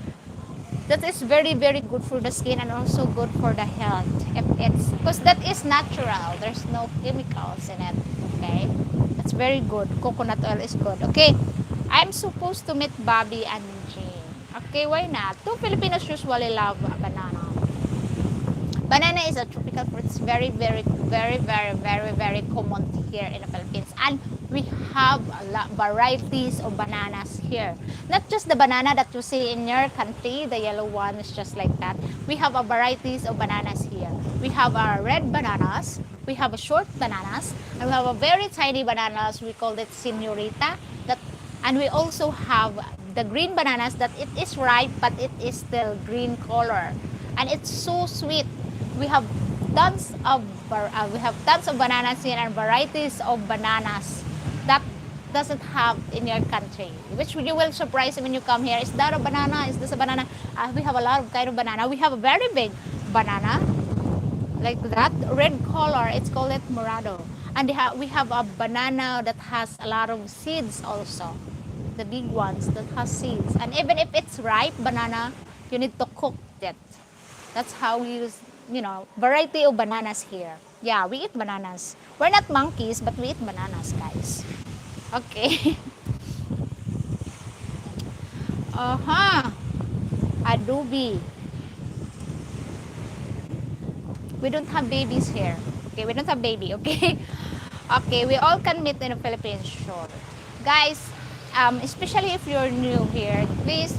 that is very very good for the skin and also good for the health. If it's because that is natural, there's no chemicals in it. Okay, that's very good. Coconut oil is good. Okay, I'm supposed to meet Bobby and Jean. Okay, why not? Two Filipinos usually love banana. Banana is a tropical fruit. It's very, very, very, very, very, very common here in the Philippines. And we have a lot varieties of bananas here. Not just the banana that you see in your country, the yellow one is just like that. We have a varieties of bananas here. We have our red bananas, we have a short bananas, and we have a very tiny bananas. We call it senorita. And we also have the green bananas that it is ripe, but it is still green color. And it's so sweet. We have tons of bananas here and varieties of bananas that doesn't have in your country, which you will surprise when you come here. Is that a banana? Is this a banana? We have a lot of kind of banana. We have a very big banana, like that, red color. It's called it morado. And we have a banana that has a lot of seeds also. The big ones that has seeds. And even if it's ripe banana, you need to cook it. That's how we use, variety of bananas here. Yeah, we eat bananas. We're not monkeys, but we eat bananas, guys. Okay. Uh-huh. Adobe. We don't have babies here. Okay, we don't have baby, okay? Okay, we all can meet in the Philippines, sure. Guys, especially if you're new here, please,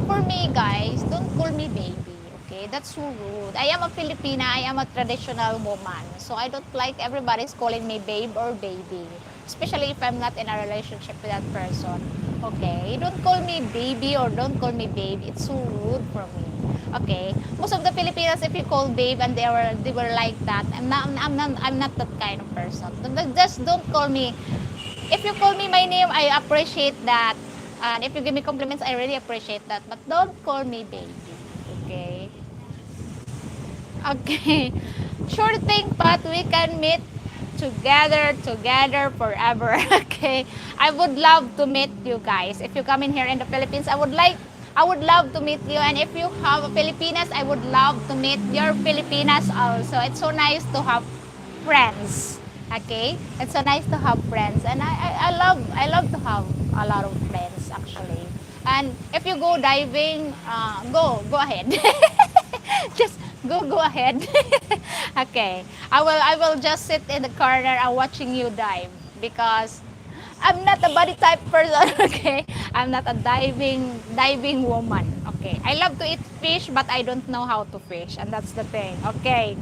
for me, guys, don't call me baby, okay? That's so rude. I am a Filipina. I am a traditional woman. So I don't like everybody's calling me babe or baby. Especially if I'm not in a relationship with that person. Okay? Don't call me baby or don't call me babe. It's so rude for me. Okay? Most of the Filipinos, if you call babe and they were like that, I'm not that kind of person. Just don't call me. If you call me my name, I appreciate that. And if you give me compliments, I really appreciate that. But don't call me baby. Okay? Okay. Sure thing, but we can meet together forever. Okay? I would love to meet you guys. If you come in here in the Philippines, I would love to meet you. And if you have a Filipinas, I would love to meet your Filipinas also. It's so nice to have friends. Okay? It's so nice to have friends. And I love to have a lot of friends actually. And if you go diving, go ahead. Just go ahead. Okay. I will just sit in the corner and watching you dive because I'm not a body type person, okay? I'm not a diving woman, okay? I love to eat fish, but I don't know how to fish, and that's the thing, okay?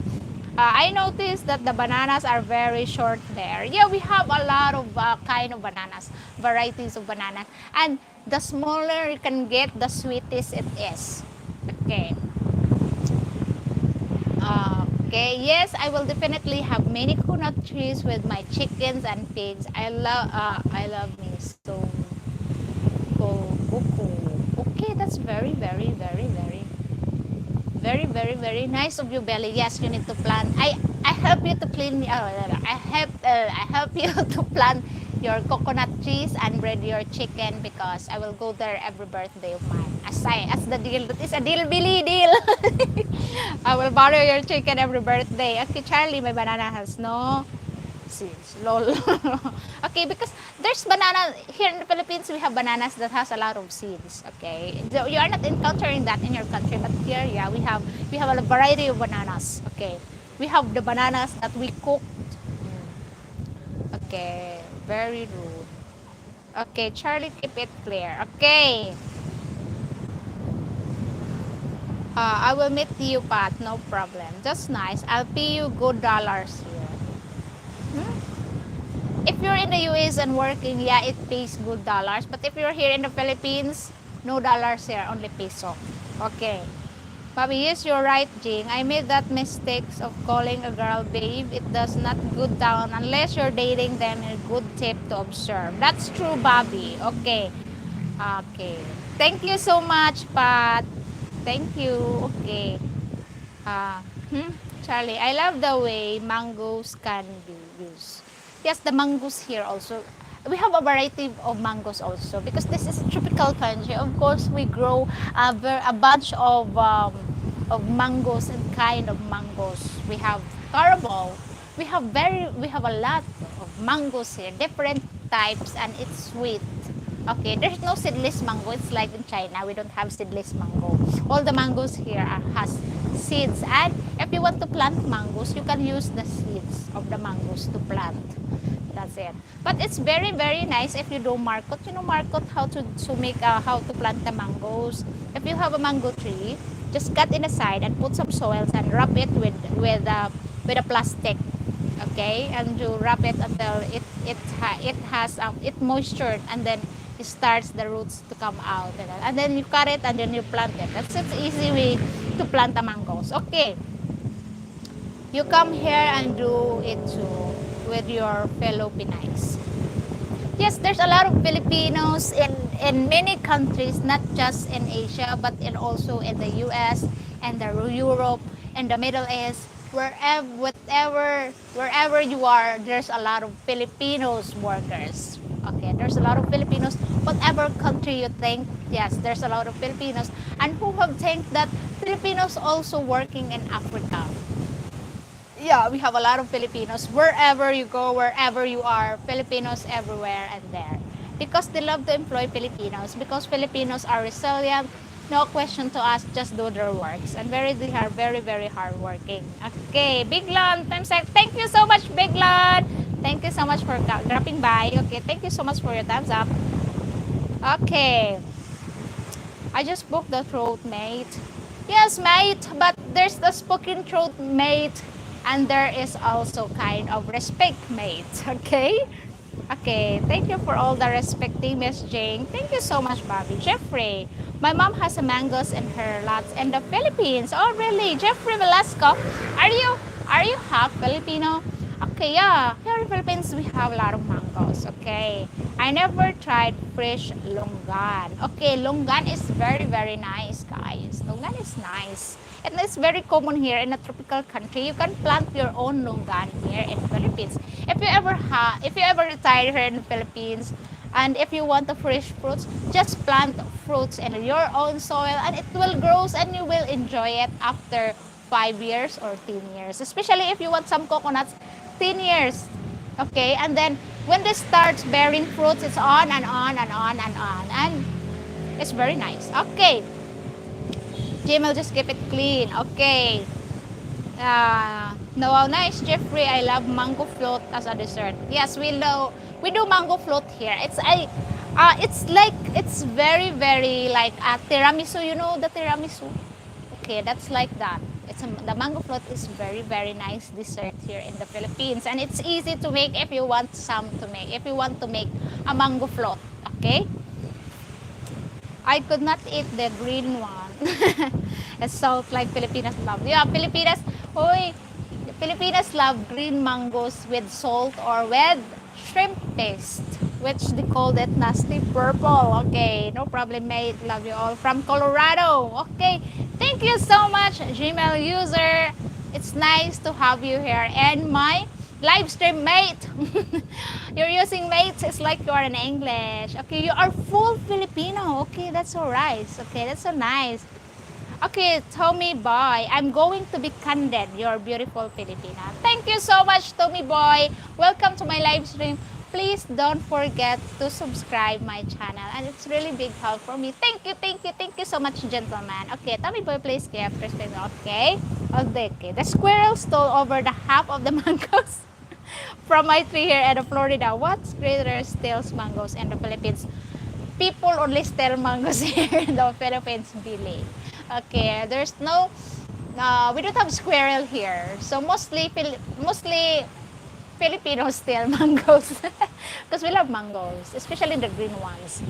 I noticed that the bananas are very short there. Yeah, we have a lot of kind of bananas, varieties of bananas, and the smaller you can get, the sweetest it is. Okay. Okay, yes, I will definitely have many coconut trees with my chickens and pigs. I love me so. Okay, that's very nice of you, Belly. Yes, you need to plant. I help you to clean. I help you to plant your coconut trees and breed your chicken because I will go there every birthday of mine. As the deal. That is a deal, Billy deal. I will borrow your chicken every birthday. Okay, Charlie, my banana has no seeds. Lol. Okay, because there's banana here in the Philippines. We have bananas that has a lot of seeds. Okay, so you are not encountering that in your country, but here, yeah, we have a variety of bananas. Okay, we have the bananas that we cooked. Okay, very rude. Okay, Charlie, keep it clear. Okay. I will meet you, Pat. No problem. Just nice. I'll pay you good dollars here. If you're in the US and working, yeah, it pays good dollars. But if you're here in the Philippines, no dollars here, only peso. Okay. Bobby, yes, you're right, Jing. I made that mistake of calling a girl babe. It does not good down unless you're dating them. A good tip to observe. That's true, Bobby. Okay. Okay. Thank you so much, Pat. Thank you. Okay. Uh, Charlie, I love the way mangoes can be used. Yes, the mangoes here also. We have a variety of mangoes also because this is a tropical country. Of course, we grow a bunch of mangoes and kind of mangoes. We have caramel. We have a lot of mangoes here, different types, and it's sweet. Okay, there's no seedless mango. It's like in China, we don't have seedless mango. All the mangoes here has seeds, and if you want to plant mangoes, you can use the seeds of the mangoes to plant. That's it. But it's very nice if you do market. You know market how to plant the mangoes. If you have a mango tree, just cut in the side and put some soils and wrap it with a plastic. Okay, and you wrap it until it has it moisture, and then it starts the roots to come out, and then you cut it and then you plant it. That's an easy way to plant the mangoes. Okay, you come here and do it too with your fellow Pinays. Yes, there's a lot of Filipinos in many countries, not just in Asia, but in also in the US and the Europe and the Middle East. Wherever you are, there's a lot of Filipinos workers. Okay, there's a lot of Filipinos. Whatever country you think, yes, there's a lot of Filipinos. And who have think that Filipinos also working in Africa? Yeah, we have a lot of Filipinos wherever you go, wherever you are, Filipinos everywhere and there. Because they love to employ Filipinos, because Filipinos are resilient, no question to ask, just do their works. And they are very, very hardworking. Okay, Biglan, thank you so much, Biglan. Thank you so much for dropping by. Okay, thank you so much for your thumbs up. Okay, I just booked the throat mate. Yes, mate, but there's the spoken throat mate and there is also kind of respect mate, okay? Okay, thank you for all the respecting, Miss Jane. Thank you so much, Bobby. Jeffrey, my mom has a mangoes in her lots in the Philippines. Oh, really? Jeffrey Velasco, are you half Filipino? Okay, yeah. Here in the Philippines, we have a lot of mangoes. Okay. I never tried fresh longan. Okay, longan is very, very nice, guys. Longan is nice. And it's very common here in a tropical country. You can plant your own longan here in the Philippines. If you ever retire here in the Philippines, and if you want the fresh fruits, just plant fruits in your own soil and it will grow and you will enjoy it after 5 years or 10 years. Especially if you want some coconuts, 10 years. Okay, and then when this starts bearing fruits, it's on and on and on and on. And it's very nice. Okay. Jim will just keep it clean. Okay. No, nice, Jeffrey. I love mango float as a dessert. Yes, we do mango float here. It's very, very like a tiramisu. You know the tiramisu? Okay, that's like that. The mango float is very, very nice dessert here in the Philippines, and it's easy to make if you want if you want to make a mango float. Okay. I could not eat the green one. It's salt like Filipinas love. Yeah, Filipinas love green mangoes with salt or with shrimp paste, which they called it nasty purple. Okay, no problem, mate. Love you all from Colorado. Okay, thank you so much, Gmail user. It's nice to have you here. And my live stream mate. You're using mates. It's like you are in English. Okay, you are full Filipino. Okay, that's so nice. Okay, that's so nice. Okay, Tommy Boy, I'm going to be Candid, your beautiful Filipina. Thank you so much, Tommy Boy. Welcome to my live stream. Please don't forget to subscribe my channel, and it's really big help for me. Thank you so much, gentlemen. Okay, Tommy Boy, please give respect. Okay, okay. The squirrel stole over the half of the mangoes from my tree here in Florida. What squirrel steals mangoes in the Philippines? People only steal mangoes here in the Philippines, Billy. Okay, there's no, we don't have squirrel here. So mostly Filipinos steal mangoes because we love mangoes, especially the green ones.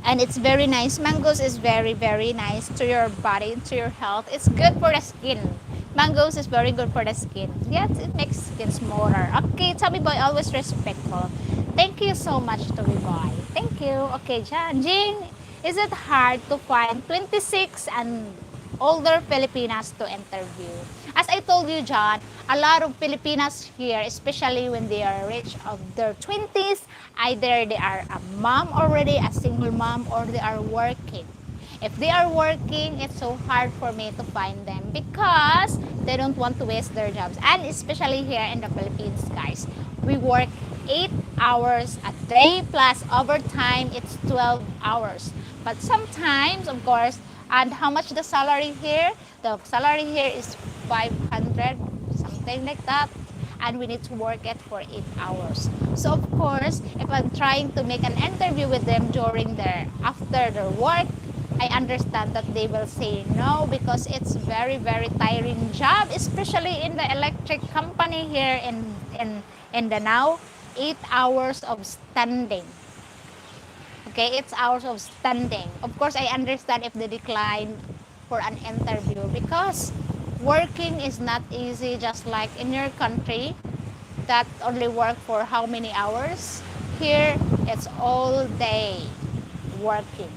And it's very nice. Mangoes is very, very nice to your body, to your health. It's good for the skin. Mangoes is very good for the skin. Yes, it makes skin smoother. Okay, Tommy Boy, always respectful. Thank you so much, Tommy Boy. Thank you. Okay, Jan. Jing, is it hard to find 26 and older Filipinas to interview? As I told you, John, a lot of Filipinas here, especially when they are rich of their 20s, either they are a mom already, a single mom, or they are working. If they are working, it's so hard for me to find them because they don't want to waste their jobs. And especially here in the Philippines, guys, we work 8 hours a day plus overtime, it's 12 hours. But sometimes, of course, and how much the salary here? The salary here is 500, something like that. And we need to work it for 8 hours. So of course, if I'm trying to make an interview with them after their work, I understand that they will say no because it's very, very tiring job, especially in the electric company here in the now. 8 hours of standing. Okay, 8 hours of standing. Of course, I understand if they decline for an interview because working is not easy, just like in your country that only work for how many hours. here, it's all day working.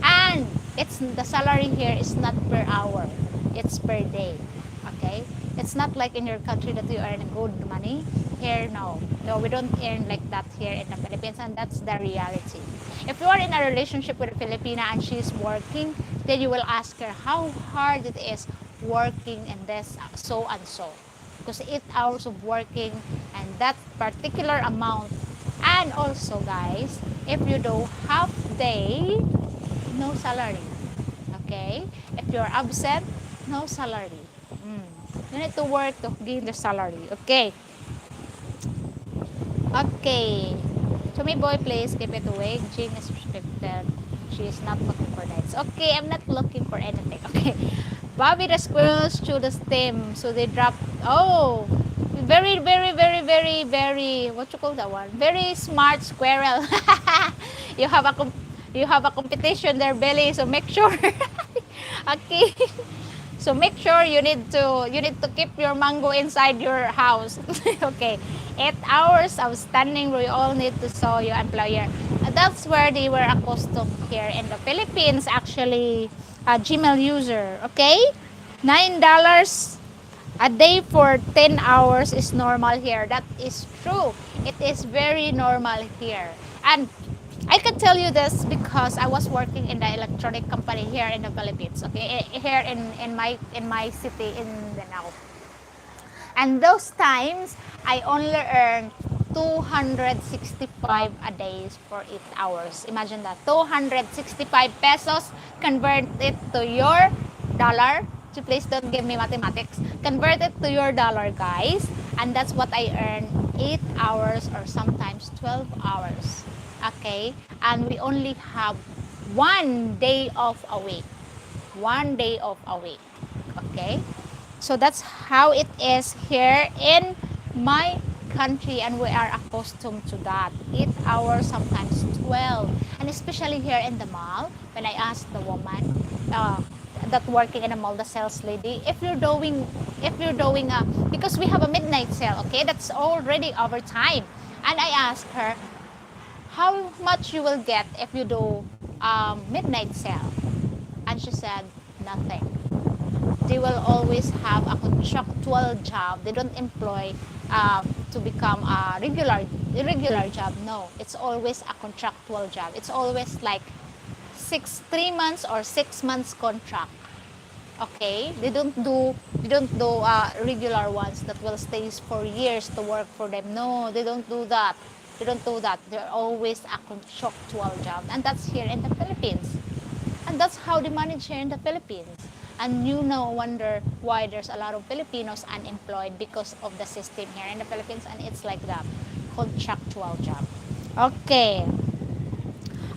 And it's the salary here is not per hour, it's per day. Okay? It's not like in your country that you earn good money. Here, no. No, we don't earn like that here in the Philippines, and that's the reality. If you are in a relationship with a Filipina and she's working, then you will ask her how hard it is working in this so and so. Because 8 hours of working and that particular amount. And also, guys, if you do half day, no salary. Okay? If you're absent, no salary. Mm. You need to work to gain the salary. Okay. Okay. To me, boy, please keep it awake. Jing is restricted. She is not looking for dates. Okay, I'm not looking for anything. Okay. Bobby the squirrels chew the stem, so they drop. Oh, very, very, very, very, very. What you call that one? Very smart squirrel. you have a you have a competition there, Billy. So make sure. Okay. So make sure you need to keep your mango inside your house. Okay. 8 hours of standing, we all need to show your employer. That's where they were accustomed here in the Philippines. Actually, a Gmail user. Okay, $9 a day for 10 hours is normal here. That is true. It is very normal here. And I can tell you this because I was working in the electronic company here in the Philippines. Okay, here in my city in Danao. And those times I only earned 265 a day for 8 hours. Imagine that. 265 pesos. Convert it to your dollar. So please don't give me mathematics. Convert it to your dollar, guys. And that's what I earn 8 hours or sometimes 12 hours. Okay? And we only have 1 day off a week. 1 day off a week. Okay? So that's how it is here in my country, and we are accustomed to that. 8 hours, sometimes 12. And especially here in the mall, when I asked the woman that working in a mall, the sales lady, if you're doing because we have a midnight sale, okay, that's already over time. And I asked her how much you will get if you do midnight sale, and she said nothing. They will always have a contractual job. They don't employ to become a irregular job. No, it's always a contractual job. It's always like 3 months or 6 months contract. Okay, they don't do regular ones that will stay for years to work for them. No, they don't do that. They don't do that. They're always a contractual job, and that's here in the Philippines. And that's how they manage here in the Philippines. And you know, wonder why there's a lot of Filipinos unemployed because of the system here in the Philippines, and it's like that, contractual job. Okay.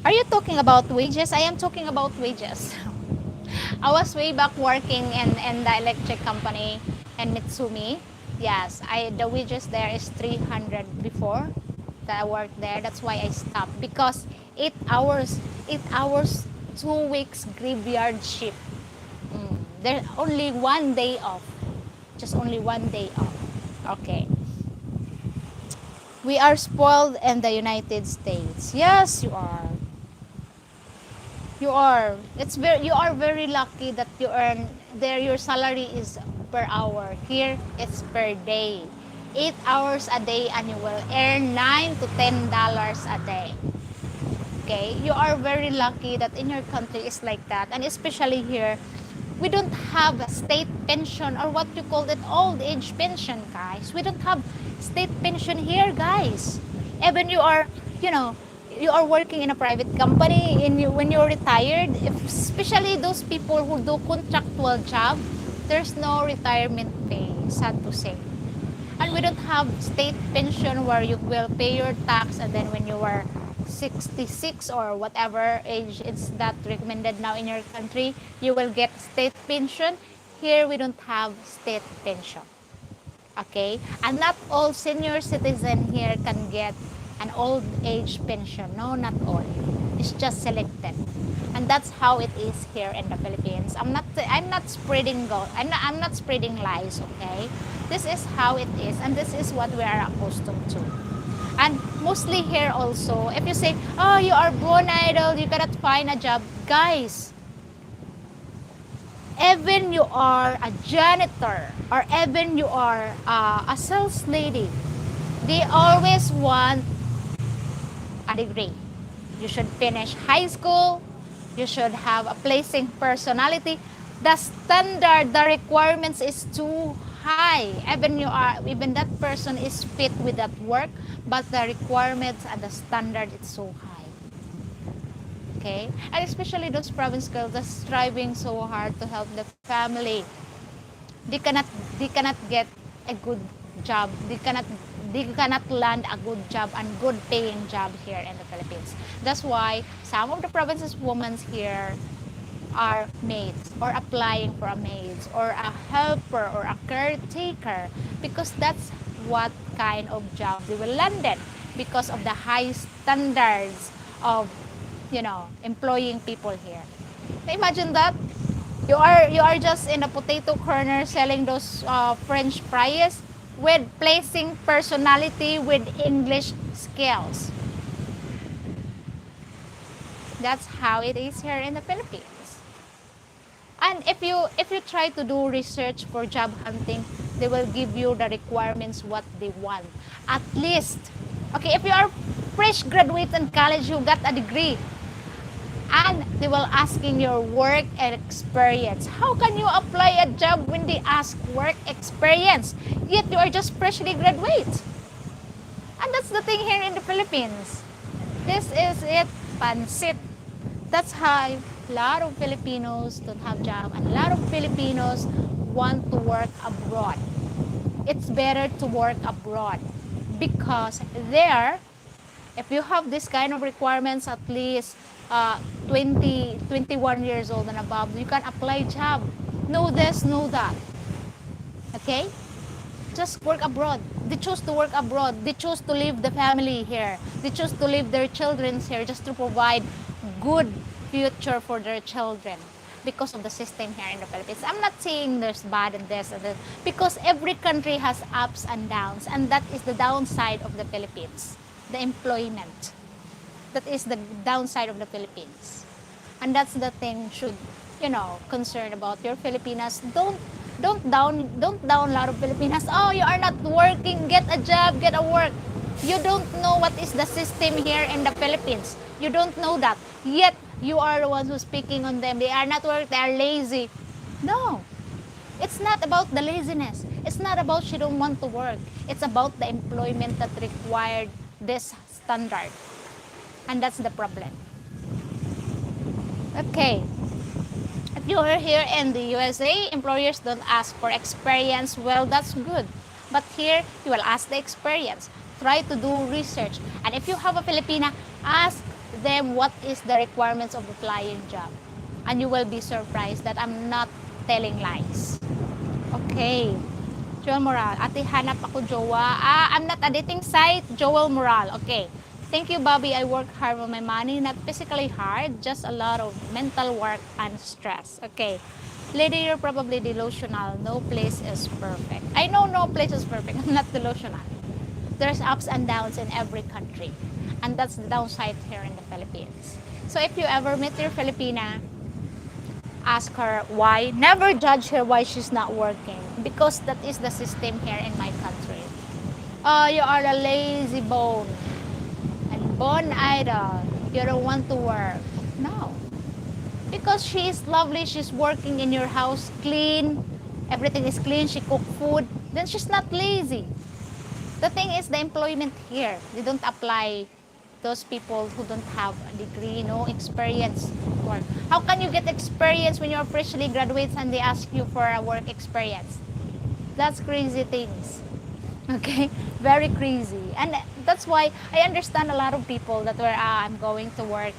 Are you talking about wages? I am talking about wages. I was way back working in the electric company in Mitsumi. Yes, the wages there is 300 before that I worked there. That's why I stopped, because 8 hours, 2 weeks graveyard shift. There's only 1 day off. Just only 1 day off. Okay. We are spoiled in the United States. Yes, you are. You are. You are very lucky that you earn there. Your salary is per hour. Here, it's per day. 8 hours a day, and you will earn $9 to $10 a day. Okay, you are very lucky that in your country is like that, and especially here, we don't have a state pension, or what you call it, old age pension, guys. We don't have state pension here, guys. Even you are, you are working in a private company, when you're retired, especially those people who do contractual job, there's no retirement pay, sad to say. And we don't have state pension where you will pay your tax, and then when you are 66 or whatever age it's that recommended now in your country, you will get state pension. Here we don't have state pension. Okay, and not all senior citizen here can get an old age pension. No, not all. It's just selected, and that's how it is here in the Philippines. I'm not spreading I'm not spreading lies. Okay, this is how it is, and this is what we are accustomed to. And mostly here also, if you say, oh, you are born idle, you cannot find a job, guys, even you are a janitor or even you are a sales lady, they always want a degree. You should finish high school. You should have a pleasing personality. The standard, the requirements is too high. Even that person is fit with that work, but the requirements and the standard is so high. Okay, and especially those province girls that's striving so hard to help the family. They cannot, they cannot get a good job. They cannot land a good job and good paying job here in the Philippines. That's why some of the provinces women here are maids or applying for a maids or a helper or a caretaker, because that's what kind of job they will land in, because of the high standards of, you know, employing people here. Imagine that you are just in a potato corner selling those French fries with placing personality with English skills. That's how it is here in the Philippines. And if you try to do research for job hunting, they will give you the requirements what they want. At least, okay, if you are fresh graduate in college, you got a degree, and they will asking your work and experience. How can you apply a job when they ask work experience? Yet you are just freshly graduate. And that's the thing here in the Philippines. This is it, pansit. That's how a lot of Filipinos don't have job, and a lot of Filipinos want to work abroad. It's better to work abroad because there, if you have this kind of requirements, at least 21 years old and above, you can apply job. Know this, know that. Okay? Just work abroad. They choose to work abroad. They choose to leave the family here. They choose to leave their children here just to provide good future for their children because of the system here in the Philippines. I'm not saying there's bad and this and that, because every country has ups and downs, and that is the downside of the Philippines, the employment. That is the downside of the Philippines. And that's the thing should, concern about your Filipinas. Don't down a lot of Filipinas. Oh, you are not working, get a job, get a work. You don't know what is the system here in the Philippines. You don't know that. Yet you are the ones who's speaking on them. They are not working, they are lazy. No. It's not about the laziness. It's not about she don't want to work. It's about the employment that required this standard. And that's the problem. Okay. If you are here in the USA, employers don't ask for experience. Well, that's good. But here, you will ask the experience. Try to do research. And if you have a Filipina, ask them what is the requirements of applying job. And you will be surprised that I'm not telling lies. Okay. Joel Moral. Ate, hanap ako jowa. I'm not a dating site. Joel Moral. Okay. Thank you, Bobby. I work hard for my money. Not physically hard, just a lot of mental work and stress. Okay. Lady, you're probably delusional. No place is perfect. I know no place is perfect. I'm not delusional. There's ups and downs in every country. And that's the downside here in the Philippines. So if you ever meet your Filipina, ask her why. Never judge her why she's not working. Because that is the system here in my country. Oh, you are a lazy bone. Born idle, you don't want to work. No. Because she is lovely, she's working in your house, clean, everything is clean, she cook food, then she's not lazy. The thing is the employment here. They don't apply those people who don't have a degree, no experience work. How can you get experience when you're freshly graduates and they ask you for a work experience? That's crazy things. Okay, very crazy. And that's why I understand a lot of people that were I'm going to work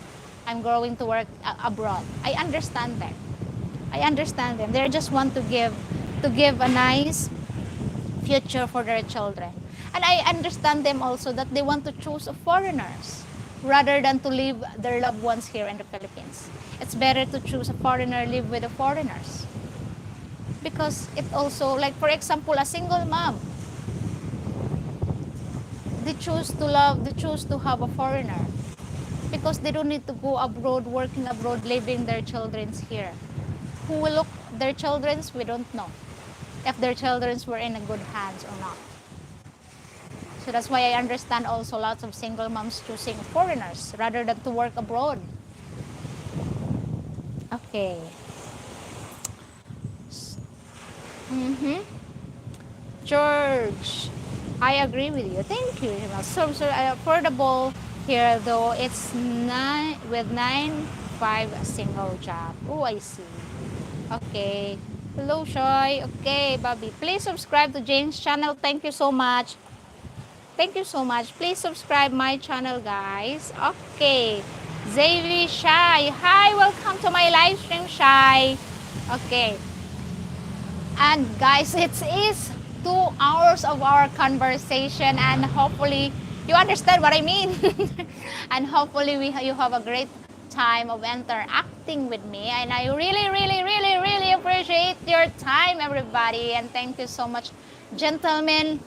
abroad. I understand them. They just want to give a nice future for their children. And I understand them also that they want to choose foreigners rather than to leave their loved ones here in the Philippines. It's better to choose a foreigner, live with the foreigners. Because it also, like for example, a single mom. they choose to love, they choose to have a foreigner because they don't need to go abroad, working abroad, leaving their children's here. Who will look their children's? We don't know if their children's were in a good hands or not. So that's why I understand also lots of single moms choosing foreigners rather than to work abroad. Okay. Mm-hmm. George, I agree with you. Thank you. So affordable here though. It's nine with 9 5 a single job. Oh, I see. Okay. Hello, Shoy. Okay, Bobby. Please subscribe to Jane's channel. Thank you so much. Thank you so much. Please subscribe my channel, guys. Okay. Xavier Shy. Hi, welcome to my live stream, Shy. Okay. And guys, it is 2 hours of our conversation, and hopefully you understand what I mean. And hopefully you have a great time of interacting with me, and I really, really, really, really appreciate your time, everybody. And thank you so much, gentlemen,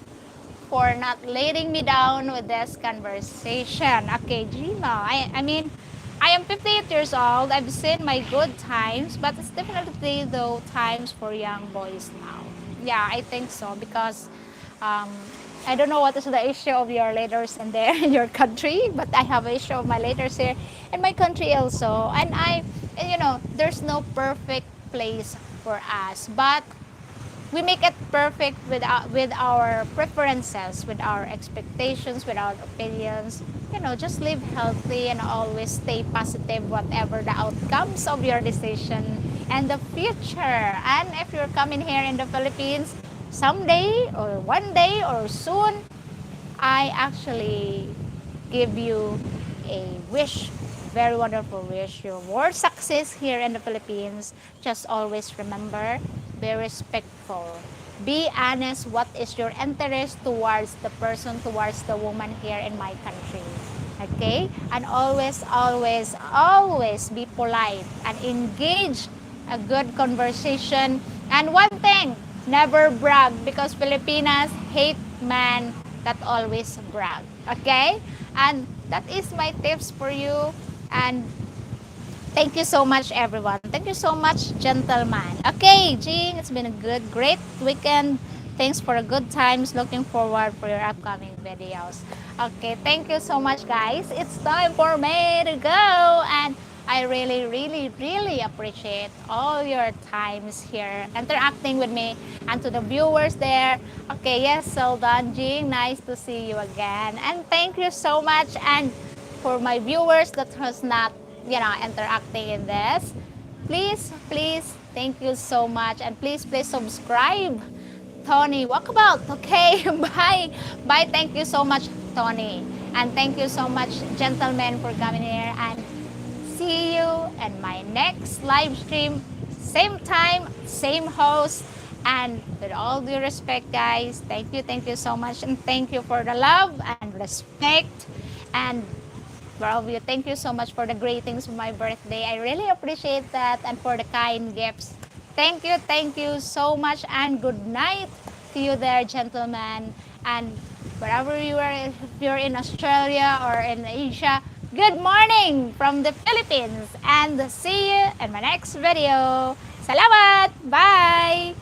for not letting me down with this conversation. Okay, Gima, I mean, I am 58 years old. I've seen my good times, but it's definitely though times for young boys now. Yeah, I think so because um, I don't know what is the issue of your leaders in there in your country, but I have an issue of my leaders here in my country also. And you know, there's no perfect place for us, but we make it perfect with our preferences, with our expectations, with our opinions. You know, just live healthy and always stay positive, whatever the outcomes of your decision and the future. And if you're coming here in the Philippines, someday or one day or soon, I actually give you a wish, very wonderful wish. Your more success here in the Philippines. Just always remember, be respectful. Be honest. What is your interest towards the person, towards the woman here in my country? Okay? And always, always, always be polite and engage a good conversation. And one thing, never brag because Filipinas hate men that always brag. Okay? And that is my tips for you. And thank you so much, everyone. Thank you so much, gentlemen. Okay, Jing, it's been a good, great weekend. Thanks for a good times. Looking forward for your upcoming videos. Okay, thank you so much, guys. It's time for me to go. And I really, really, really appreciate all your times here interacting with me and to the viewers there. Okay, yes, so done, Jing. Nice to see you again. And thank you so much. And for my viewers that was not, you know, interacting in this, please, please, thank you so much. And please, please subscribe. Tony, walkabout. Okay, bye. Bye. Thank you so much, Tony. And thank you so much, gentlemen, for coming here. And see you in my next live stream. Same time, same host. And with all due respect, guys, thank you so much. And thank you for the love and respect. And for all of you, thank you so much for the greetings for my birthday. I really appreciate that, and for the kind gifts. Thank you so much, and good night to you there, gentlemen. And wherever you are, if you're in Australia or in Asia, good morning from the Philippines. And see you in my next video. Salamat! Bye!